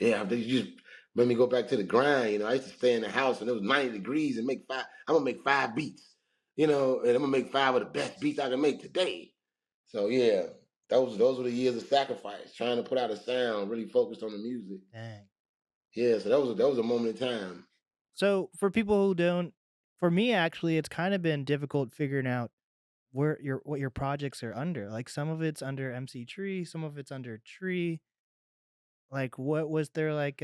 yeah. They just made me go back to the grind. I used to stay in the house and it was 90 degrees and make five. I'm gonna make five beats. And I'm gonna make five of the best beats I can make today. So yeah, those were the years of sacrifice, trying to put out a sound, really focused on the music. Dang. Yeah, so that was a moment in time. So for people who don't, for me actually, it's kind of been difficult figuring out what your projects are under. Like some of it's under MC Tree, some of it's under Tree. Like what was there like?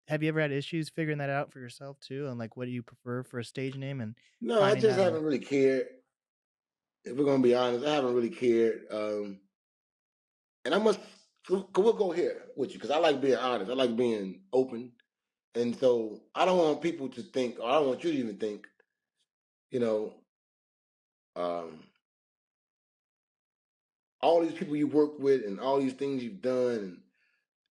Have you ever had issues figuring that out for yourself too? And like, what do you prefer for a stage name and No, I finding just that haven't really cared. If we're gonna be honest, I haven't really cared. And I must, we'll go here with you because I like being honest. I like being open, and so I don't want people to think, or I don't want you to even think, you know, um, all these people you work with and all these things you've done, and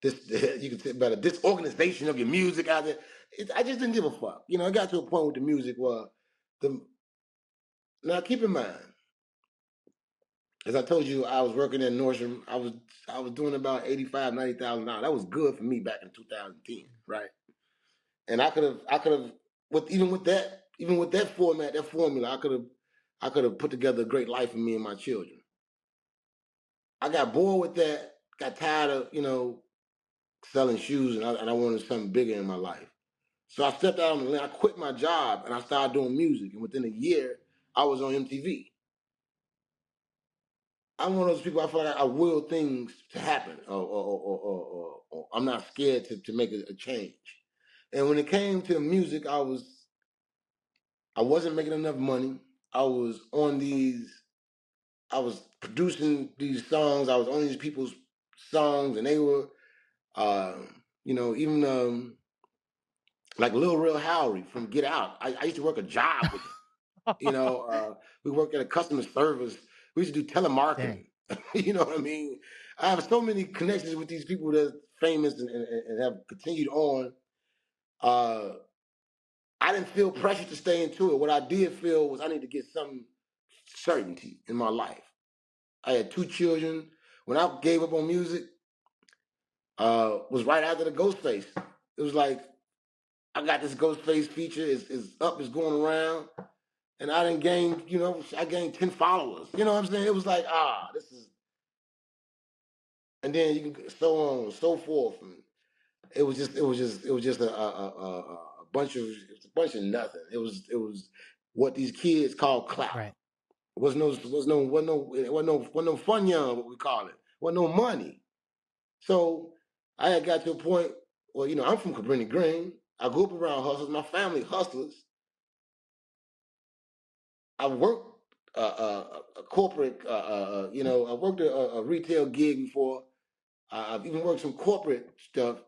this you can say about a disorganization of your music out there. I just didn't give a fuck. It got to a point with the music where the now keep in mind, as I told you, I was working at Nordstrom. I was doing about 85, 90,000 dollars. That was good for me back in 2010, right? And I could have even with that format, that formula, I could have put together a great life for me and my children. I got bored with that, got tired of, selling shoes and I wanted something bigger in my life. So I stepped out on the limb. I quit my job and I started doing music. And within a year, I was on MTV. I'm one of those people. I feel like I will things to happen, or I'm not scared to make a change. And when it came to music, I wasn't making enough money. I was on these. I was producing these songs. I was on these people's songs, and they were, uh, even like Lil Real Howery from Get Out. I used to work a job with him. We worked at a customer service. We used to do Dang. telemarketing. You know what I mean? I have so many connections with these people that are famous and have continued on. Uh, I didn't feel pressure to stay into it. What I did feel was I need to get some certainty in my life. I had two children. When I gave up on music, was right after the Ghostface. It was like I got this Ghostface feature. It's up. It's going around. And I didn't gain, I gained 10 followers. You know what I'm saying? It was like, this is, and then you can so on and so forth. And it was just a bunch of, nothing. It was what these kids call clout. Right. Wasn't no fun young, what we call it. Wasn't no money. So I had got to a point, well, I'm from Cabrini Green. I grew up around hustlers. My family hustlers. I worked a corporate, I worked a retail gig before. I've even worked some corporate stuff.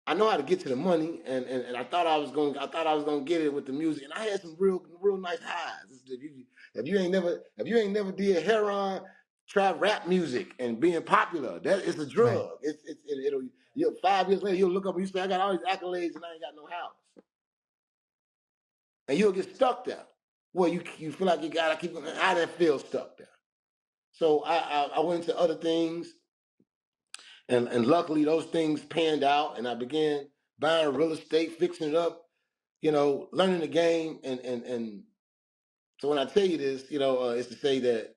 I know how to get to the money, and I thought I was gonna get it with the music, and I had some real nice highs. If you ain't never did heroin, try rap music and being popular. That is a Right. drug. It'll 5 years later you'll look up and you say I got all these accolades and I ain't got no house, and you'll get stuck there. Well, you feel like you gotta keep. I didn't feel stuck there. So I went into other things, and luckily those things panned out, and I began buying real estate, fixing it up, learning the game, and so when I tell you this, it's to say that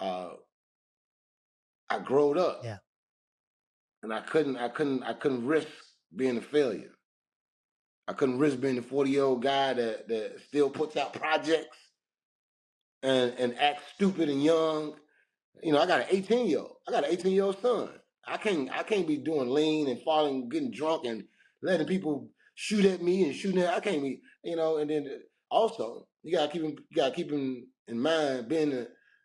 uh, I growed up, Yeah. and I couldn't risk being a failure. I couldn't risk being the 40-year-old guy that still puts out projects and acts stupid and young. I got an 18-year-old. I got an 18-year-old son. I can't be doing lean and falling, getting drunk and letting people shoot at me and shooting at. I can't be, and then also you gotta keep in mind being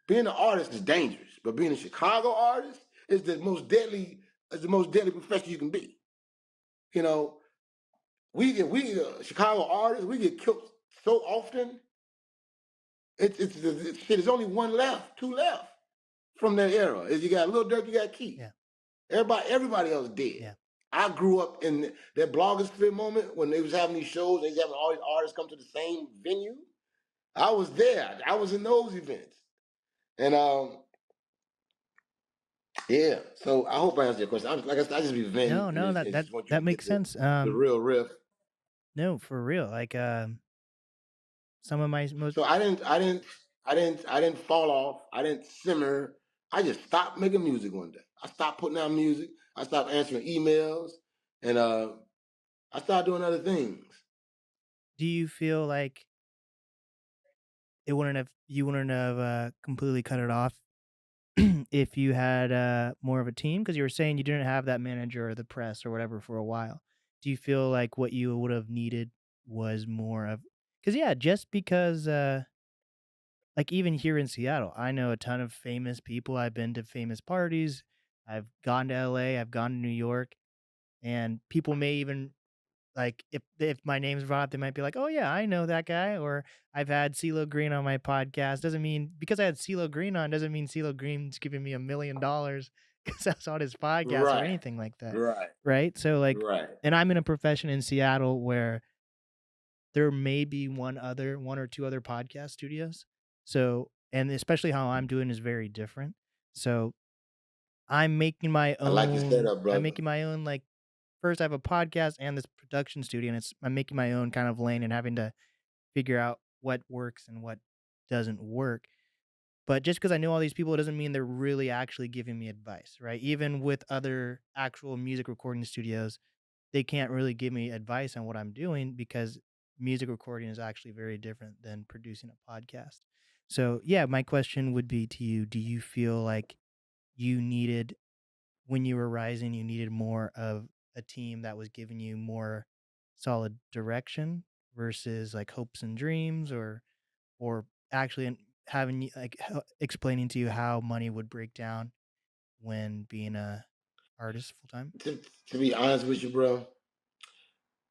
an artist is dangerous, but being a Chicago artist is the most deadly profession you can be. You know, we Chicago artists, we get killed so often. It's shit. There's only one left, two left from that era. Is you got Lil Durk, you got Keith. Yeah. Everybody else dead. Yeah. I grew up in that blogosphere moment when they was having these shows, they was having all these artists come to the same venue. I was there. I was in those events. And yeah. So I hope I answered your question. Like I said, I just be venting No, and no, just, that and that just want you that to get makes sense. the real riff. No, for real. Like some of my most So I didn't fall off. I didn't simmer. I just stopped making music one day. I stopped putting out music. I stopped answering emails, and I started doing other things. do you feel like you wouldn't have completely cut it off if you had more of a team, because you were saying you didn't have that manager or the press or whatever for a while. Do you feel like what you would have needed was more of, cuz yeah, just because like even here in Seattle, I know a ton of famous people. I've been to famous parties. I've gone to LA, I've gone to New York, and people may even like if my name's brought up, they might be like, "Oh yeah, I know that guy," or "I've had CeeLo Green on my podcast." Doesn't mean because I had CeeLo Green on doesn't mean CeeLo Green's giving me $1 million because I was on his podcast or Right, anything like that, right, right? So like, right. and I'm in a profession in Seattle where there may be one or two other podcast studios. So, and especially how I'm doing is very different. So I'm making my I like your own. setup, I'm brother. making my own like first I have a podcast and this production studio, and I'm making my own kind of lane and having to figure out what works and what doesn't work. But just because I know all these people, it doesn't mean they're really actually giving me advice, right? Even with other actual music recording studios, they can't really give me advice on what I'm doing because music recording is actually very different than producing a podcast. So, yeah, my question would be to you, do you feel like you needed when you were rising, you needed more of a team that was giving you more solid direction? versus like hopes and dreams, or actually having like explaining to you how money would break down when being a artist full time? To be honest with you, bro,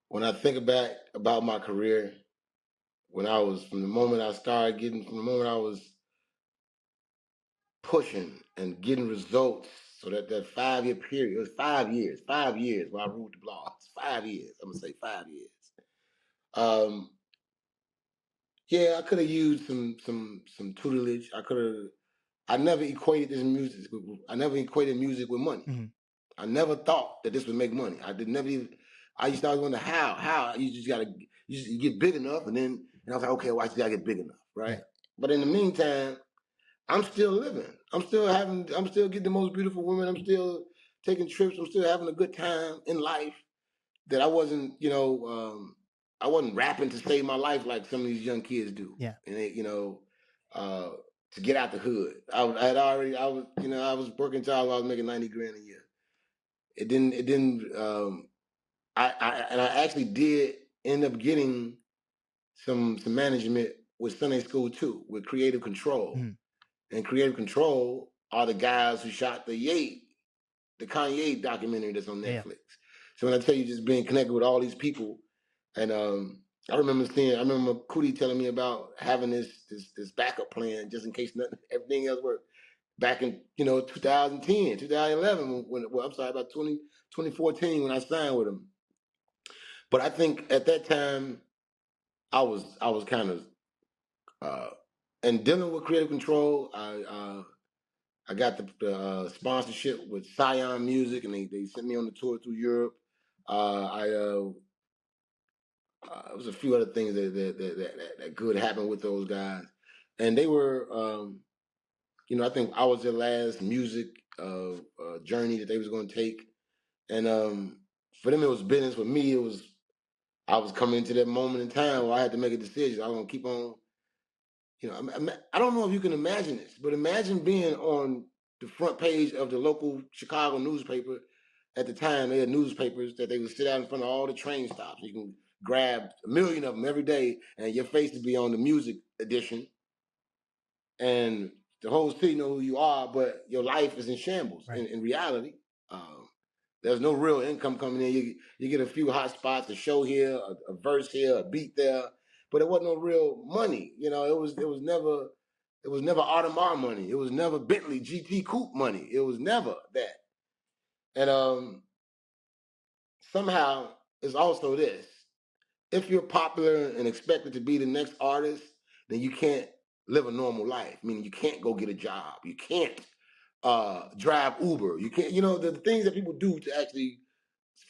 when I think back about my career, when I was from the moment I started getting, from the moment I was pushing and getting results, so that 5 year period, it was 5 years while I ruled the blogs, 5 years. I'm gonna say 5 years. Um, yeah, I could have used some tutelage. I could have. I never equated this music. I never equated music with money. Mhm. I never thought that this would make money. I did never even. I used to always wonder how you just gotta you get big enough, and I was like, okay, well, I just gotta get big enough, right? Yeah. But in the meantime, I'm still living. I'm still getting the most beautiful women. I'm still taking trips. I'm still having a good time in life. That I wasn't, I wasn't rapping to save my life like some of these young kids do, Yeah. and uh, to get out the hood. I had already, I was working till I was making 90 grand a year. It didn't. And I actually did end up getting some management with Sunday School too, with Creative Control. Mhm. And Creative Control are the guys who shot the Kanye documentary that's on Yeah, yeah. Netflix. So when I tell you just being connected with all these people, and I remember Cootie telling me about having this backup plan just in case everything else worked. Back in 2010, 2011, well, I'm sorry, about 2014 when I signed with him. But I think at that time I was kind of uh, and dealing with Creative Control. I got the sponsorship with Scion Music, and they sent me on the tour through Europe. There was a few other things that could happen with those guys, and they were, I think I was their last music journey that they was going to take, and for them it was business. For me, I was coming into that moment in time where I had to make a decision. I was going to keep on. I don't know if you can imagine this, but imagine being on the front page of the local Chicago newspaper. At the time, they had newspapers that they would sit out in front of all the train stops. You can grab a million of them every day, and your face would be on the music edition, and the whole city know who you are, but your life is in shambles. Right. In reality, um, there's no real income coming in. You get a few hot spots, a show here, a verse here, a beat there, but it wasn't no real money. It was never Audemars money. It was never Bentley GT Coupe money. It was never that. And somehow it's also this: if you're popular and expected to be the next artist, then you can't live a normal life. Meaning you can't go get a job. You can't drive Uber. You can't, the things that people do to actually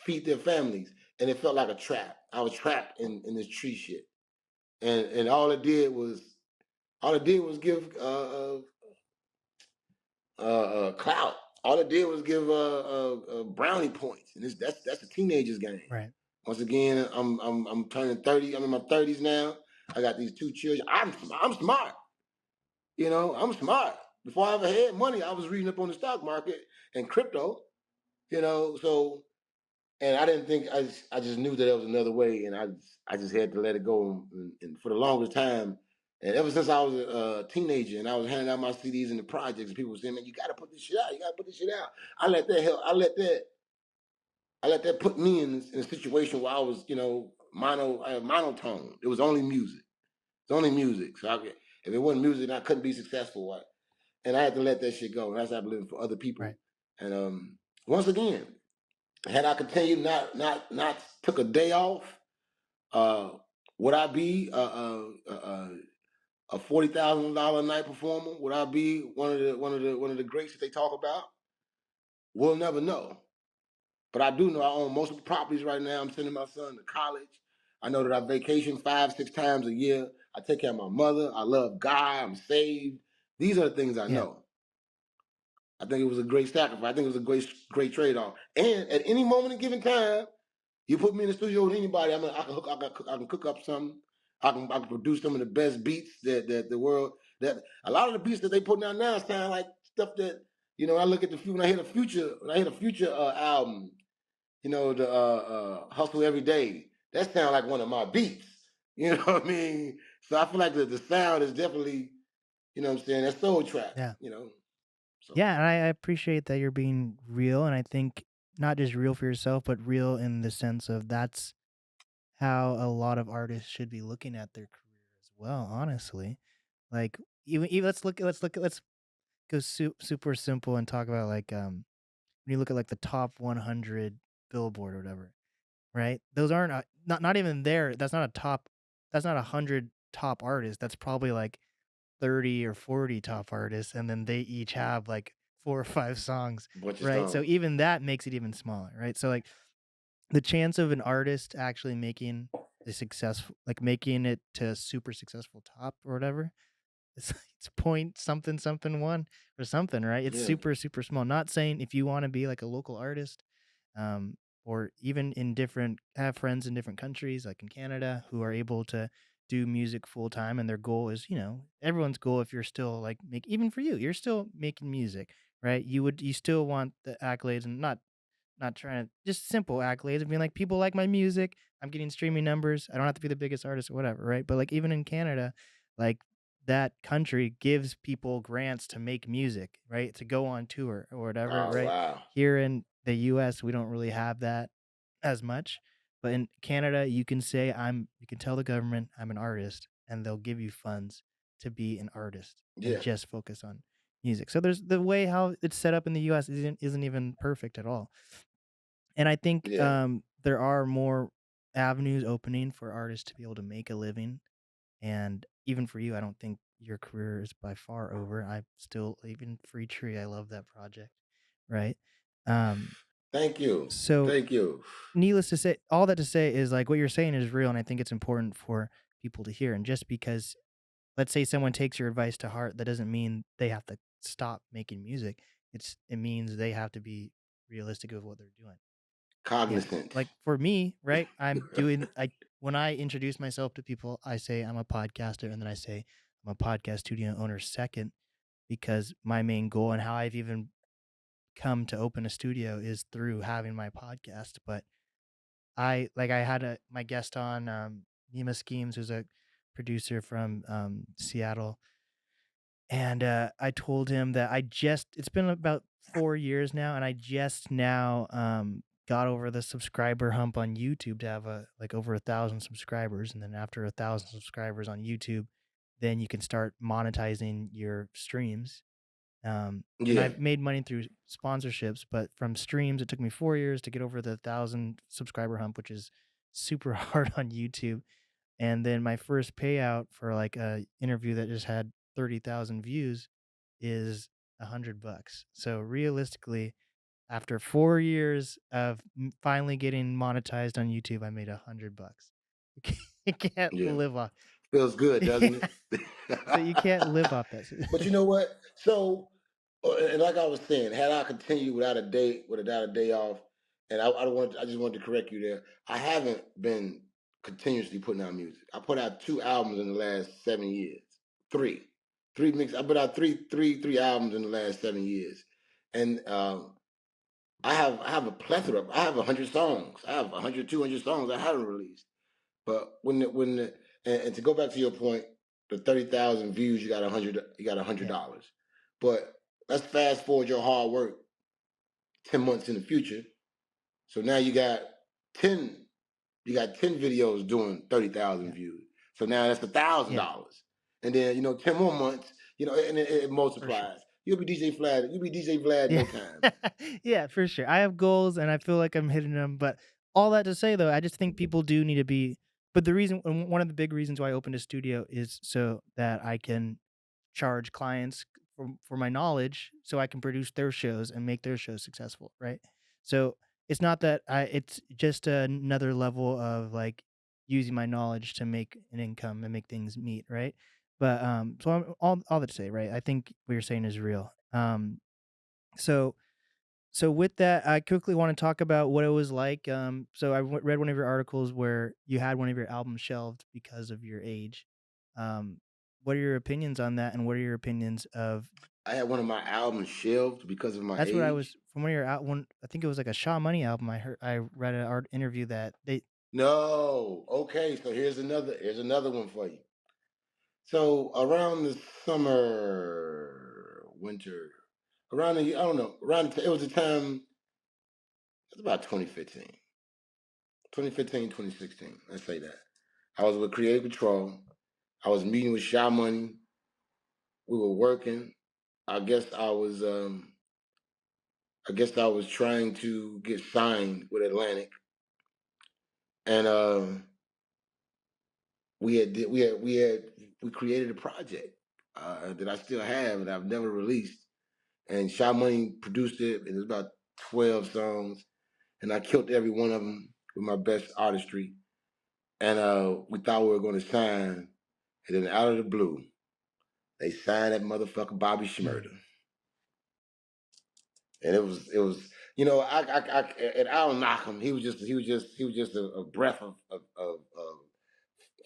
feed their families. And it felt like a trap. I was trapped in this tree shit. And all it did was give clout. All it did was give brownie points, and that's a teenager's game. Right. Once again, I'm turning 30. I'm in my 30s now. I got these two children. I'm smart. I'm smart. Before I ever had money, I was reading up on the stock market and crypto. So and I didn't think I just knew that there was another way, and I just had to let it go. And for the longest time, and ever since I was a teenager, and I was handing out my CDs in the projects, and people were saying, "Man, you got to put this shit out. You got to put this shit out." I let that help. I let that put me in a situation where I was, monotone. It was only music. It's only music. So if it wasn't music, I couldn't be successful. And I had to let that shit go. And that's how I'm living for other people. Right. And once again, had I continued not took a day off, uh, would I be a $40,000 a night performer? Would I be one of the greats that they talk about? We'll never know. But I do know I own multiple properties right now. I'm sending my son to college. I know that I vacation 5, 6 times a year. I take care of my mother. I love God. I'm saved. These are the things I Yeah. know. I think it was a great sacrifice. I think it was a great trade off. And at any moment in given time, you put me in the studio with anybody. I can cook up something. I can produce some of the best beats that the world that a lot of the beats that they put out now sound like stuff that I look at the when I hear the future album, the Hustle Every Day. That sound like one of my beats. You know what I mean? So I feel like the sound is definitely, you know what I'm saying, that soul track, Yeah. you know. So Yeah, and I appreciate that you're being real, and I think not just real for yourself, but real in the sense of that's how a lot of artists should be looking at their career as well, honestly. Like, even let's go super simple and talk about, like, when you look at, like, the top 100 Billboard or whatever, right? Those aren't not even there, that's not 100 top artists, that's probably, like, 30 or 40 top artists, and then they each have, like, 4 or 5 songs, bunch of right? So songs. even that makes it even smaller, right? So, like, the chance of an artist actually making a successful like, making it to a super successful top or whatever, it's point something something one or something, right? It's Yeah. super, super small. Not saying if you wanna be, like, a local artist, um, or even in different have friends in different countries, like in Canada, who are able to do music full time, and their goal is, everyone's goal if you're still, like, make even for you, you're still making music, right? You still want the accolades and not trying to just simple accolades and being like, "People like my music, I'm getting streaming numbers, I don't have to be the biggest artist or whatever," right? But, like, even in Canada, like, that country gives people grants to make music, right? To go on tour or whatever, Oh right? wow. Here in the US, we don't really have that as much, but in Canada, you can tell the government, "I'm an artist," and they'll give you funds to be an artist and Yeah. just focus on music. So there's the way how it's set up in the US isn't even perfect at all. And I think, Yeah. there are more avenues opening for artists to be able to make a living, and even for you, I don't think your career is by far over. I still even Free Tree, I love that project, right? Um, Thank you. so Thank you. needless to say, all that to say is, like, what you're saying is real, and I think it's important for people to hear, and just because let's say someone takes your advice to heart, that doesn't mean they have to stop making music. It means they have to be realistic of what they're doing. Yeah. Cognizant. Like for me, right? I when I introduce myself to people, I say I'm a podcaster, and then I say I'm a podcast studio owner second, because my main goal and how I've even come to open a studio is through having my podcast. But I had my guest on, Nima Schemes, who's a producer from Seattle, and, I told him that it's been about 4 years now, and I just now, got over the subscriber hump on YouTube to have, like, over 1,000 subscribers, and then after 1,000 subscribers on YouTube, then you can start monetizing your streams, and Yeah. I've made money through sponsorships, but from streams, it took me 4 years to get over the 1,000 subscriber hump, which is super hard on YouTube. And then my first payout for, like, a interview that just had 30,000 views is $100. So realistically, after 4 years of finally getting monetized on YouTube, I made $100. You can't Yeah. live off. Feels good, doesn't it? So you can't live off that. But you know what? So, and like I was saying, had I continued without a day off, and I just wanted to correct you there. I haven't been continuously putting out music. I put out 2 albums in the last 7 years. Three, three mix. I put out three albums in the last 7 years, and I have a plethora. I have 100 songs. I have 100, 200 songs I haven't released. But and to go back to your point, the 30,000 views, you got Yeah, $100. But let's fast forward your hard work 10 months in the future. So now ten you got 10 videos doing 30,000 yeah, views. So now that's a thousand yeah, dollars. And then 10 more months, and it for sure. multiplies. You'll be DJ Vlad in Yeah. no time. Yeah, for sure. I have goals and I feel like I'm hitting them, but all that to say though, I just think people do need to be but the reason and one of the big reasons why I opened a studio is so that I can charge clients for my knowledge so I can produce their shows and make their shows successful, right? So, it's not that it's just another level of, like, using my knowledge to make an income and make things meet, right? But, so I'm all that to say, right? I think what you're saying is real. So so with that, I quickly want to talk about what it was like. So I read one of your articles where you had one of your albums shelved because of your age. What are your opinions on that, and what are your opinions of? I had one of my albums shelved because of my That's what I was age. from one of your out one. I think it was like a Shaw Money album. I read an art interview that No. Okay, so here's another one for you. So around the summer, winter, around the I don't know, it was the time. It's about 2015, 2015, 2016. Let's say that. I was with Creative Control. I was meeting with Shy Money. We were working. I guess I was trying to get signed with Atlantic, and we created a project that I still have and I've never released. And Shy Money produced it, and it was about 12 songs, and I killed every one of them with my best artistry. And we thought we were going to sign, and then out of the blue, they signed that motherfucker Bobby Mm, Shmurda. And and I don't knock him. He was just a breath of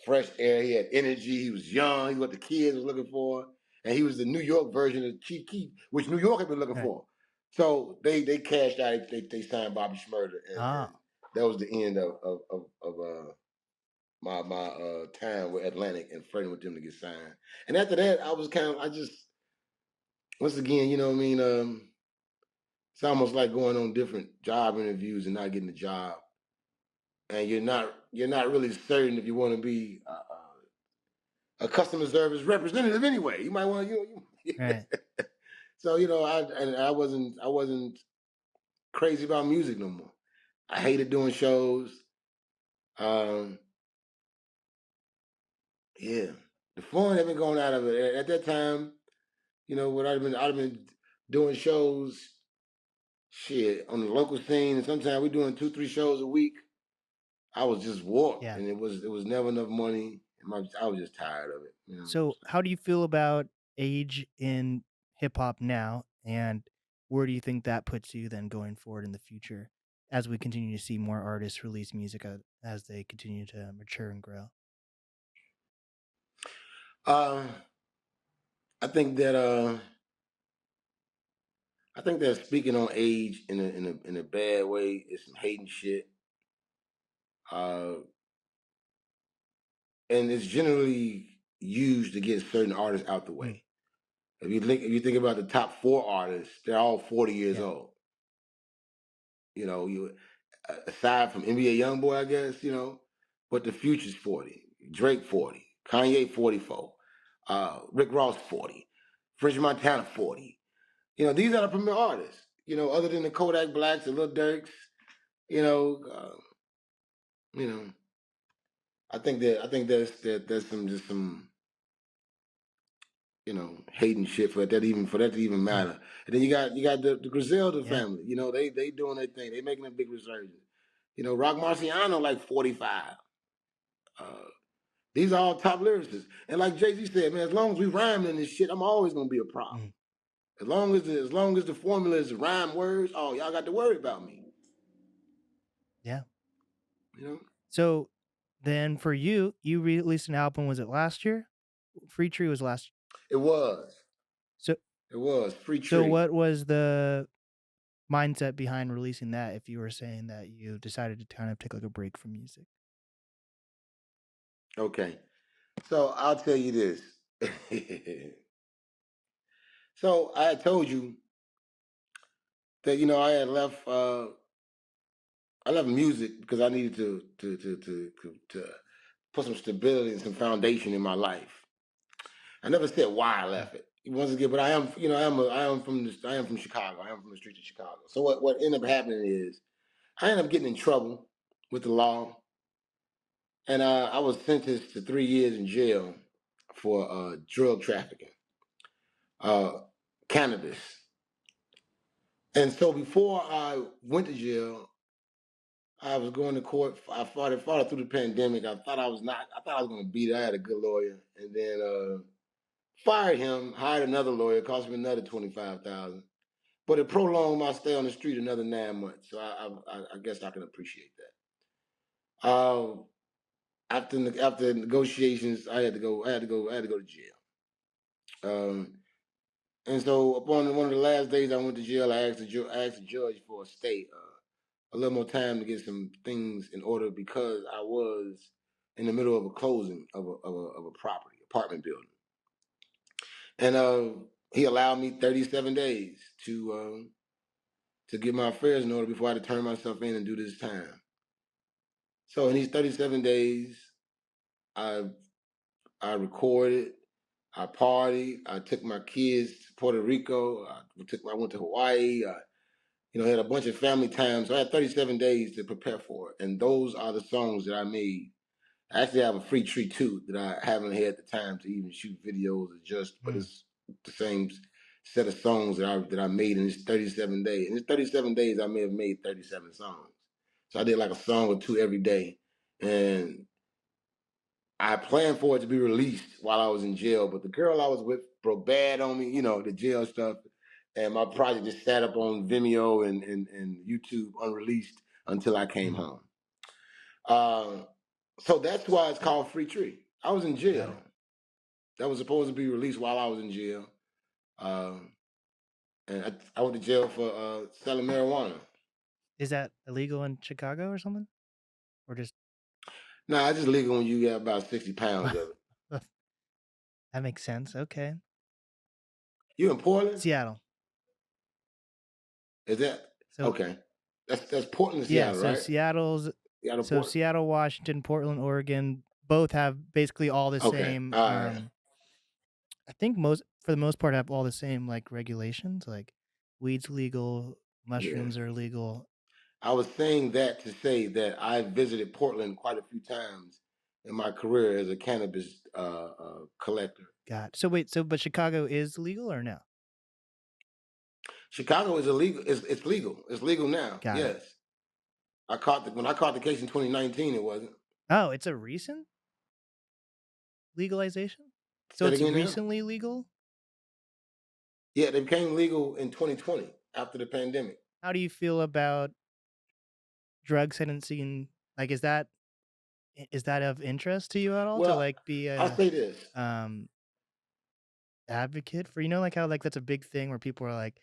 fresh air. He had energy. He was young. He was what the kids was looking for, and he was the New York version of Chief Keef, which New York had been looking right. for. So they cashed out. They signed Bobby Shmurda, and Ah, that was the end of my time with Atlantic and fighting with them to get signed. And after that, I just once again, you know what I mean. It's almost like going on different job interviews and not getting the job, and you're not really certain if you want to be a customer service representative anyway. You might want to, right. so I wasn't crazy about music no more. I hated doing shows. Um, yeah, the fun had been going out of it at that time. What I'd have been doing shows, shit, on the local scene, and sometimes we're doing 2, 3 shows a week. I was just warped, Yeah. and it was never enough money. I was just tired of it. So, how do you feel about age in hip hop now, and where do you think that puts you then going forward in the future as we continue to see more artists release music as they continue to mature and grow? Uh, I think that speaking on age in a bad way is some hating shit. Uh, and it's generally used to get certain artists out the Mm, way. If you think about the top 4 artists, they're all 40 years yeah. old. You aside from NBA YoungBoy, I guess, but the Future's 40, Drake 40, Kanye 44, Rick Ross 40, French Montana 40. These are the premier artists. Other than the Kodak Blacks, the Lil Durks. You know, uh, you know. I think there's some hating shit for that to even Mm, matter. And then you got the Griselda yeah. family. They doing their thing. They making a big resurgence. Rock Marciano like 45. Uh, these are all top lyricists. And like Jay-Z said, man, as long as we rhyme in this shit, I'm always gonna be a problem. Mm, As long as the formula is rhyme words, oh y'all got to worry about me. yeah. You know? So then for you, you released an album. Was it last year? Free Tree was last. It was. So It was. Free so Tree. what was the mindset behind releasing that? If you were saying that you decided to kind of take like a break from music. Okay. So I'll tell you this. So I had told you that I left music because I needed to put some stability and some foundation in my life. I never said why I Mm, left it. Once again, but I am from Chicago. I am from the streets of Chicago. So what ended up happening is I ended up getting in trouble with the law, and I was sentenced to 3 years in jail for drug trafficking, uh, cannabis. And so before I went to jail, I was going to court. I fought it through the pandemic. I thought I was going to beat it. I had a good lawyer, and then fired him, hired another lawyer, cost me another 25,000. But it prolonged my stay on the street another 9 months. So I guess I can appreciate that. After negotiations, I had to go. I had to go. I had to go to jail. Um, and so upon one of the last days I went to jail, I asked the judge for a stay. a little more time to get some things in order because I was in the middle of a closing of a property, apartment building. And he allowed me 37 days to get my affairs in order before I had to turn myself in and do this time. So in these 37 days, I I recorded, I partied, I took my kids to Puerto Rico, I went to Hawaii, had a bunch of family time. So I had 37 days to prepare for it. And those are the songs that I made. I actually have a free tree too that I haven't had the time to even shoot videos or but Mm, it's the same set of songs that I made in this 37 days. In this 37 days, I may have made 37 songs. So I did like a song or two every day. And I planned for it to be released while I was in jail, but the girl I was with broke bad on me, the jail stuff. And my project just sat up on Vimeo and YouTube unreleased until I came mm, home. So that's why it's called Free Tree. I was in got jail. it. That was supposed to be released while I was in jail. Um, and I went to jail for selling marijuana. Is that illegal in Chicago or something? Or just Nah, it's just legal when you get about 60 pounds of it. that makes sense. Okay. You in Portland? Seattle. Is that So okay? That's Portland, yeah, Seattle, so right? Seattle's Seattle, so Portland. Seattle, Washington, Portland, Oregon, both have basically all the Okay, same. all right. I think most for the most part have all the same like regulations. Like weed's legal, Yeah, mushrooms are legal. I was saying that to say that I visited Portland quite a few times in my career as a cannabis collector. So wait, but Chicago is legal or no? Chicago is illegal. It's legal. It's legal now. Got it. Yes, when I caught the case in 2019. It wasn't. Oh, it's a recent legalization? So Say it it's again now. recently legal? Yeah, they became legal in 2020 after the pandemic. How do you feel about drug sentencing? Like is that of interest to you at all to Well, like be I'll a say this. um advocate for like how like that's a big thing where people are like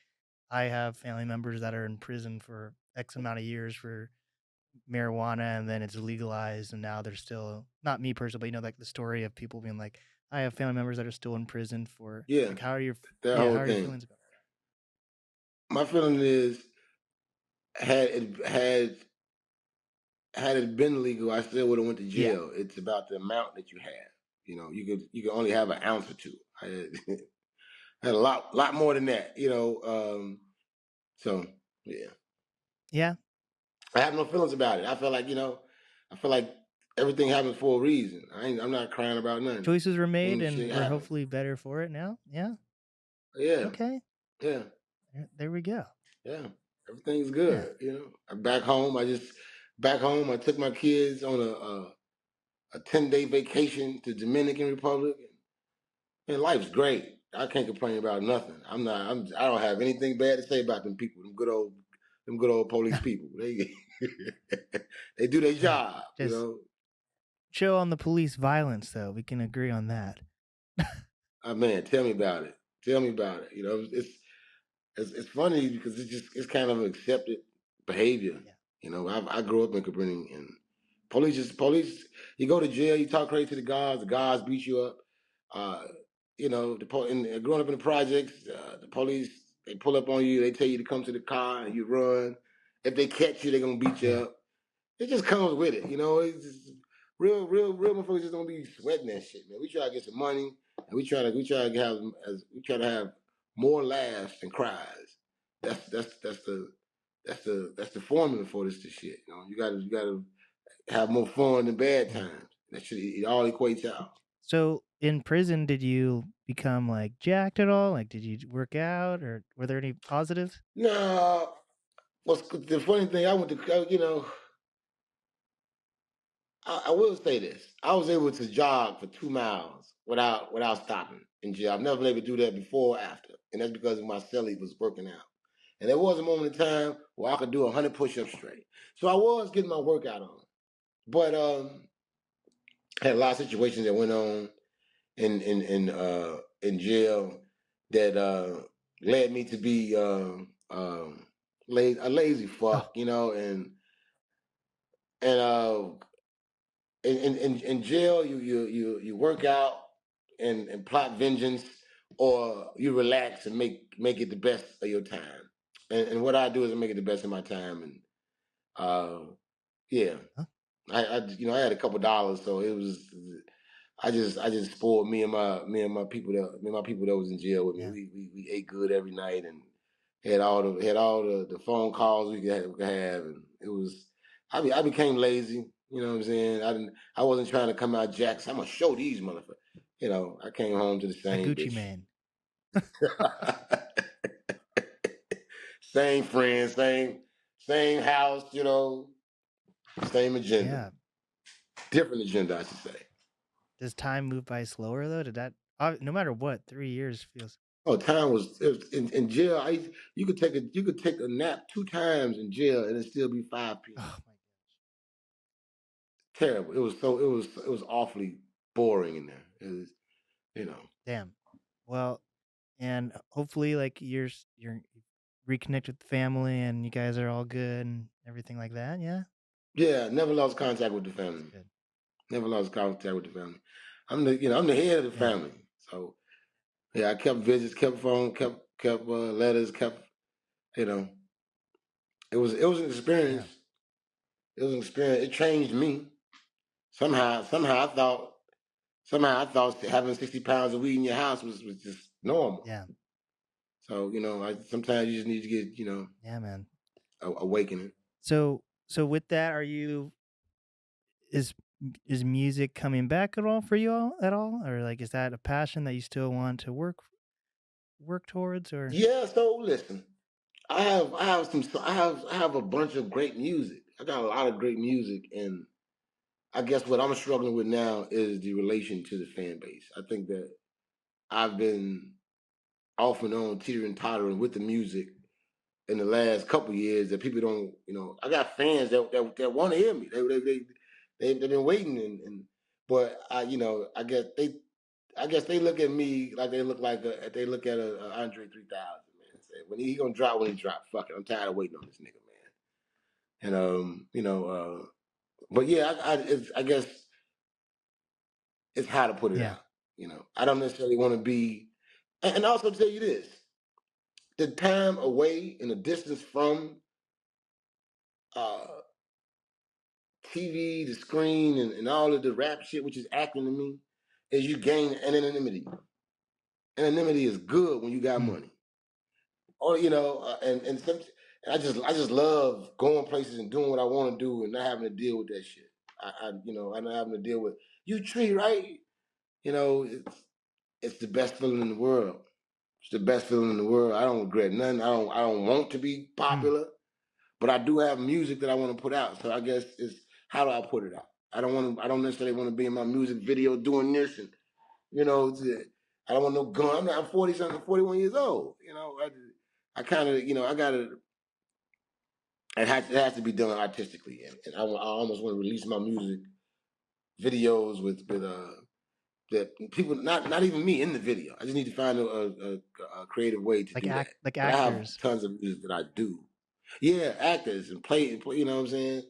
I have family members that are in prison for X amount of years for marijuana and then it's legalized and now they're still not me personally, but like the story of people being like, I have family members that are still in prison for Yeah, like how are your that yeah, whole how are your thing. feelings about My feeling is, had it had it been legal, I still would have went to that? Yeah. jail. It's about the amount that you have. You could only have an ounce or two. I had a lot more than that. So yeah, Yeah. I have no feelings about it. I feel like everything happens for a reason. I'm not crying about nothing. Choices were made And and shit we're happens. hopefully better for it now. Yeah. Yeah, Okay. yeah, There we go. yeah. Everything's Yeah. good. I'm back home. Back home. I took my kids on a 10-day vacation to Dominican Republic. And life's great. I can't complain about nothing. I don't have anything bad to say about them people. Them good old police people. They they do their Yeah. job. Just chill on the police violence though. We can agree on that. Man, tell me about it. Tell me about it. It's funny because it's kind of accepted behavior. Yeah. I grew up in Cabrini, and police. You go to jail, you talk crazy to the guards beat you up. Uh, growing up in the projects, the police, they pull up on you, they tell you to come to the car, and you run. If they catch you, they're gonna beat you Yeah. up. It just comes with it. It's just real motherfuckers just don't be sweating that shit, man. We try to get some money, and we try to have more laughs than cries. That's the formula for this shit. You gotta have more fun than bad Yeah. times. That shit, it all equates out. So in prison, did you become like jacked at all? Like, did you work out, or were there any positives? No, what's the funny thing? I went to I will say this: I was able to jog for 2 miles without stopping in jail. I've never been able to do that before or after, and that's because my celly was working out. And there was a moment in time where I could do 100 push-ups straight. So I was getting my workout on. But I had a lot of situations that went on in jail that led me to be a lazy Oh, fuck, and And in jail, you work out and plot vengeance, or you relax and make it the best of your time. And what I do is I make it the best of my time. And uh, yeah, Huh? I had a couple dollars, so it was. I just spoiled me and my people that was in jail with me. Yeah. We ate good every night and had all the phone calls we could have, and it was. I became lazy. You know what I'm saying? I wasn't trying to come out jacks. I'm gonna show these motherfuckers. I came home to the A same Gucci bitch, man. same friends, same house. Same agenda, Yeah. different agenda, I should say. Does time move by slower though? Did that no matter what, 3 years feels. Oh, time was, it was in jail. You could take a nap 2 times in jail and it still be 5 p.m. Oh my gosh. Terrible. It was awfully boring in there. It was, you know. Damn. Well, and hopefully like you're reconnect with the family and you guys are all good and everything like that. Yeah. Yeah, never lost contact with the That's family. good. Never lost contact with the family. I'm the head of the Yeah. family. So yeah, I kept visits, kept phone, kept letters, kept you know. It was an Yeah. experience. It was an experience. It changed me. Somehow I thought having 60 pounds of weed in your house was just normal. Yeah. So sometimes you just need to get Yeah, man. awakening. So with that, are you is is music coming back at all for you all at all? Or like is that a passion that you still want to work towards or Yeah. So listen, I have a bunch of great music. I got a lot of great music, and I guess what I'm struggling with now is the relation to the fan base. I think that I've been off and on teetering tottering with the music in the last couple years that people don't. I got fans that want to hear me. They've been waiting, and but I guess they look at me like they look at a Andre 3000, man. And say when he gonna drop when he drop. Fuck it, I'm tired of waiting on this nigga, man. And but yeah, I guess it's how to put it yeah. out. I don't necessarily want to be, and also tell you this: the time away in the distance from uh TV, the screen, and all of the rap shit, which is acting to me, is you gain anonymity. Anonymity is good when you got Mm, money. Or I just love going places and doing what I want to do and not having to deal with that shit. I'm not having to deal with you tree, right? You know, it's the best feeling in the world. It's the best feeling in the world. I don't regret nothing. I don't want to be mm, popular, but I do have music that I want to put out. So I guess it's how do I put it out? I don't necessarily want to be in my music video doing this and you know, I don't want no gun. I'm 40 something, 41 years old. I kind of, I gotta. It has to be done artistically, and I almost want to release my music videos with that people, not even me in the video. I just need to find a creative way to do that. like But I have actors. tons of music that I do. Yeah, actors and play. You know what I'm saying?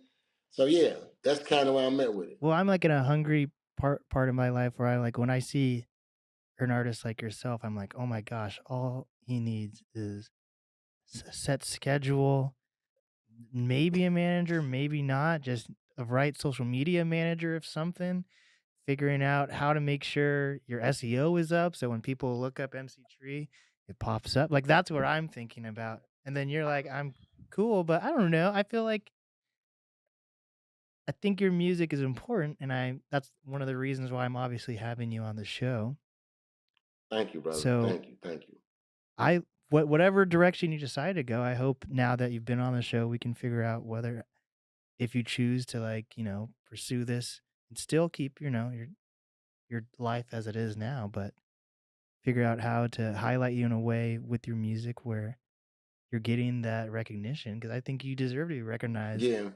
So yeah, that's kind of where I'm at with it. Well, I'm like in a hungry part of my life where I like when I see an artist like yourself, I'm like, "Oh my gosh, all he needs is a set schedule, maybe a manager, maybe not, just a right social media manager of something, figuring out how to make sure your SEO is up so when people look up MC Tree, it pops up." Like that's what I'm thinking about. And then you're like, "I'm cool, but I don't know. I feel like I think your music is important and I that's one of the reasons why I'm obviously having you on the show." Thank you, brother. So, Thank you. I whatever direction you decide to go, I hope now that you've been on the show, we can figure out whether if you choose to like, pursue this and still keep, your life as it is now, but figure out how to highlight you in a way with your music where you're getting that recognition because I think you deserve to be recognized, Yeah,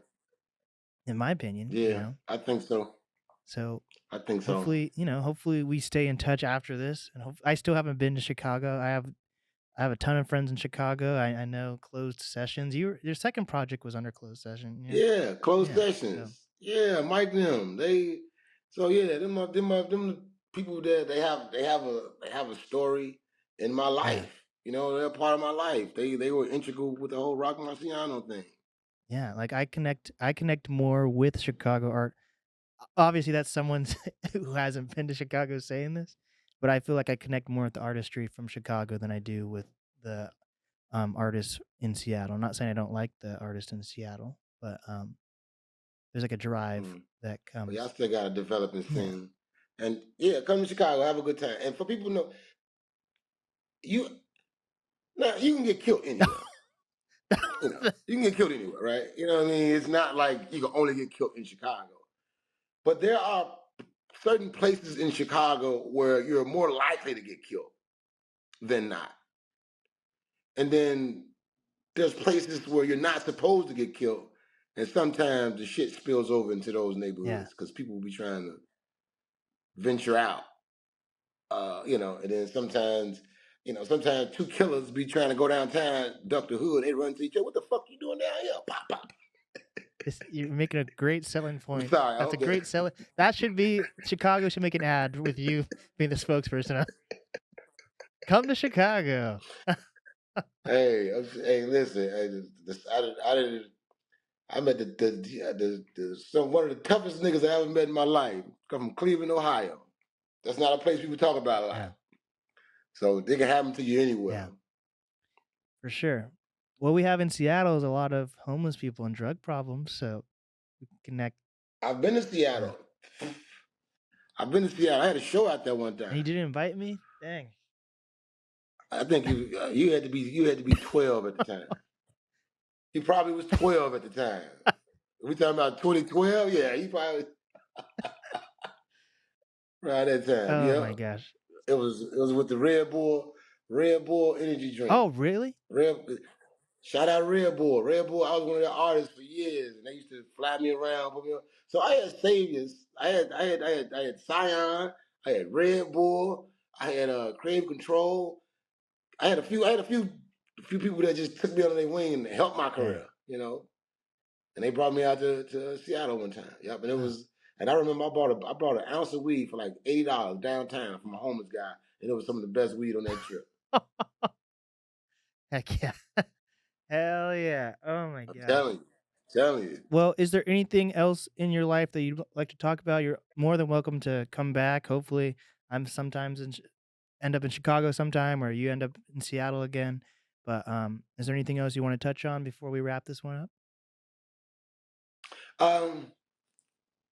in my opinion, yeah. I think so. So I think so. hopefully we stay in touch after this. And I still haven't been to Chicago. I have a ton of friends in Chicago. I know closed sessions. Your second project was under closed session. Yeah. Yeah, closed Yeah. So sessions. Yeah, Mike them. So yeah, them people that they have a story in my Yeah. life. They're part of my life. They were integral with the whole Rock Marciano thing. Yeah, like, I connect more with Chicago art. Obviously, that's someone who hasn't been to Chicago saying this, but I feel like I connect more with the artistry from Chicago than I do with the, artists in Seattle. I'm not saying I don't like the artists in Seattle, but, there's, like, a drive Mm. that But y'all comes. still got a developing Yeah. scene. And yeah, come to Chicago, have a good time. And for people to know, you now you can get killed anywhere. You can get killed anywhere, right? You know what I mean? It's not like you can only get killed in Chicago. But there are certain places in Chicago where you're more likely to get killed than not. And then there's places where you're not supposed to get killed. And sometimes the shit spills over into those Yeah. neighborhoods because people will be trying to venture out. And then sometimes two killers be trying to go downtown, duck the hood, they run to each other. What the fuck you doing down here? Pop, pop. You're making a great selling I'm point. sorry, I That's a hope that. great selling that should be Chicago should make an ad with you being the spokesperson. Come to Chicago. Hey, listen, I didn't. I met one of the toughest niggas I ever met in my life. Come from Cleveland, Ohio. That's not a place people talk about a lot. Yeah, So they can happen to you anywhere. yeah, for sure. What we have in Seattle is a lot of homeless people and drug problems, so we can connect. I've been to Yeah. Seattle. I've been to Seattle. I had a show out there one And time. you didn't invite me? Dang. I think you had to be 12 at the time. He probably was 12 at the time. We talking about 2012? Yeah, he probably around that time. Oh my Yeah, gosh. it was with the Red Bull energy drink. Oh, really? Red, shout out Red Bull. Red Bull. I was one of their artists for years, and they used to fly me around. Put me on. So I had saviors. I had Scion. I had Red Bull. I had Crave Control. I had a few people that just took me under their wing and helped my Yeah. career. And they brought me out to Seattle one time. Yep, and it Oh. was. And I remember I brought an ounce of weed for like $80 downtown from a homeless guy, and it was some of the best weed on that trip. Heck yeah. Hell yeah. Oh my I'm gosh. telling you. Well, is there anything else in your life that you'd like to talk about? You're more than welcome to come back. Hopefully, I'm sometimes end up in Chicago sometime, or you end up in Seattle again. But is there anything else you want to touch on before we wrap this one up? Um,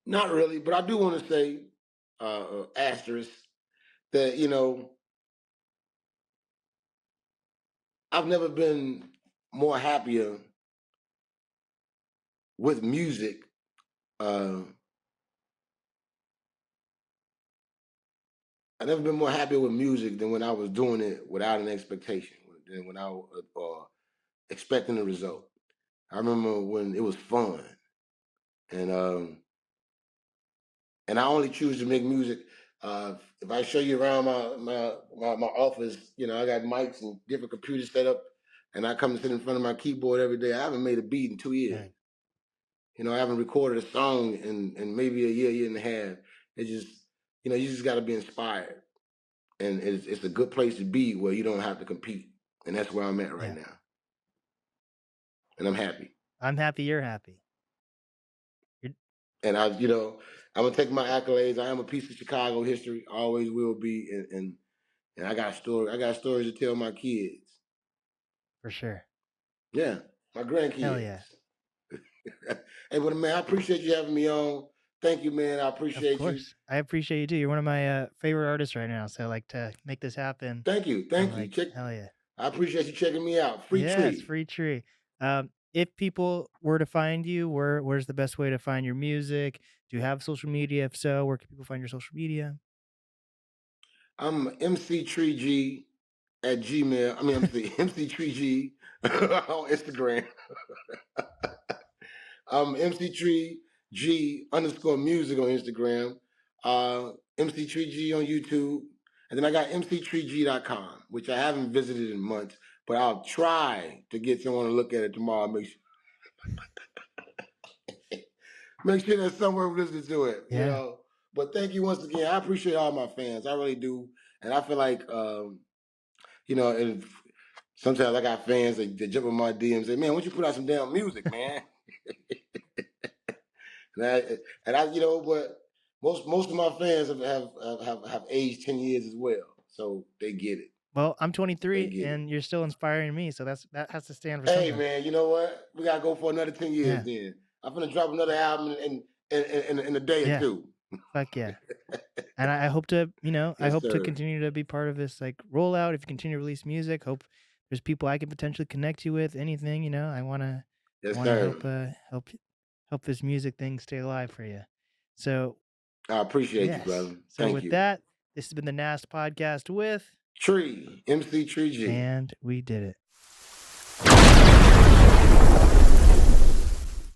Not really, but I do want to say, asterisk, that I've never been more happier with music. Uh, I've never been more happier with music than when I was doing it without an expectation, than when I was expecting a result. I remember when it was fun, and I only choose to make music. If I show you around my office, I got mics and different computers set up, and I come and sit in front of my keyboard every day. I haven't made a beat in 2 years. Dang. I haven't recorded a song in maybe a year and a half. It just, you just got to be inspired, and it's a good place to be where you don't have to compete, and that's where I'm at right Yeah. now, and I'm happy. I'm happy you're happy. You're, And I'm gonna take my accolades. I am a piece of Chicago history. I always will be, and I got story. I got stories to tell my kids. for sure. Yeah, my Hell yeah. grandkids. Hey, but man, I appreciate you having me on. Thank you, man. I Of appreciate you. course. I appreciate you too. You're one of my favorite artists right now. So like to make this happen, Thank you. I'm Thank you. like, Check. hell yeah. I appreciate you checking me out. Free Yes, tree. free tree. If people were to find you, where's the best way to find your music? Do you have social media? If so, where can people find your social media? I'm MC3G at Gmail. I mean, MC3G on Instagram. I'm MC3G underscore music on Instagram. MC3G on YouTube. And then I got MC3G.com, which I haven't visited in months, but I'll try to get someone to look at it tomorrow. make sure there's somewhere listening to it, you Yeah. know. But thank you once again. I appreciate all my fans. I really do. And I feel like, and sometimes I got fans that jump in my DMs and say, man, why don't you put out some damn music, man? But most of my fans have aged 10 years as well. So they get it. Well, I'm They 23 get it. and you're still inspiring me, so that has to stand for Hey something. man, you know what? We gotta go for another 10 years Yeah. then. I'm gonna drop another album in a day or Yeah. two. Fuck yeah. And I hope to, I Yes, hope to sir. continue to be part of this like rollout. If you continue to release music, hope there's people I can potentially connect you with. Anything, I Yes, wanna sir. help this music thing stay alive for you. So I appreciate you, yes. brother. So Thank with you. that, this has been the NAST podcast with, Tree, MC Tree G. and we did it.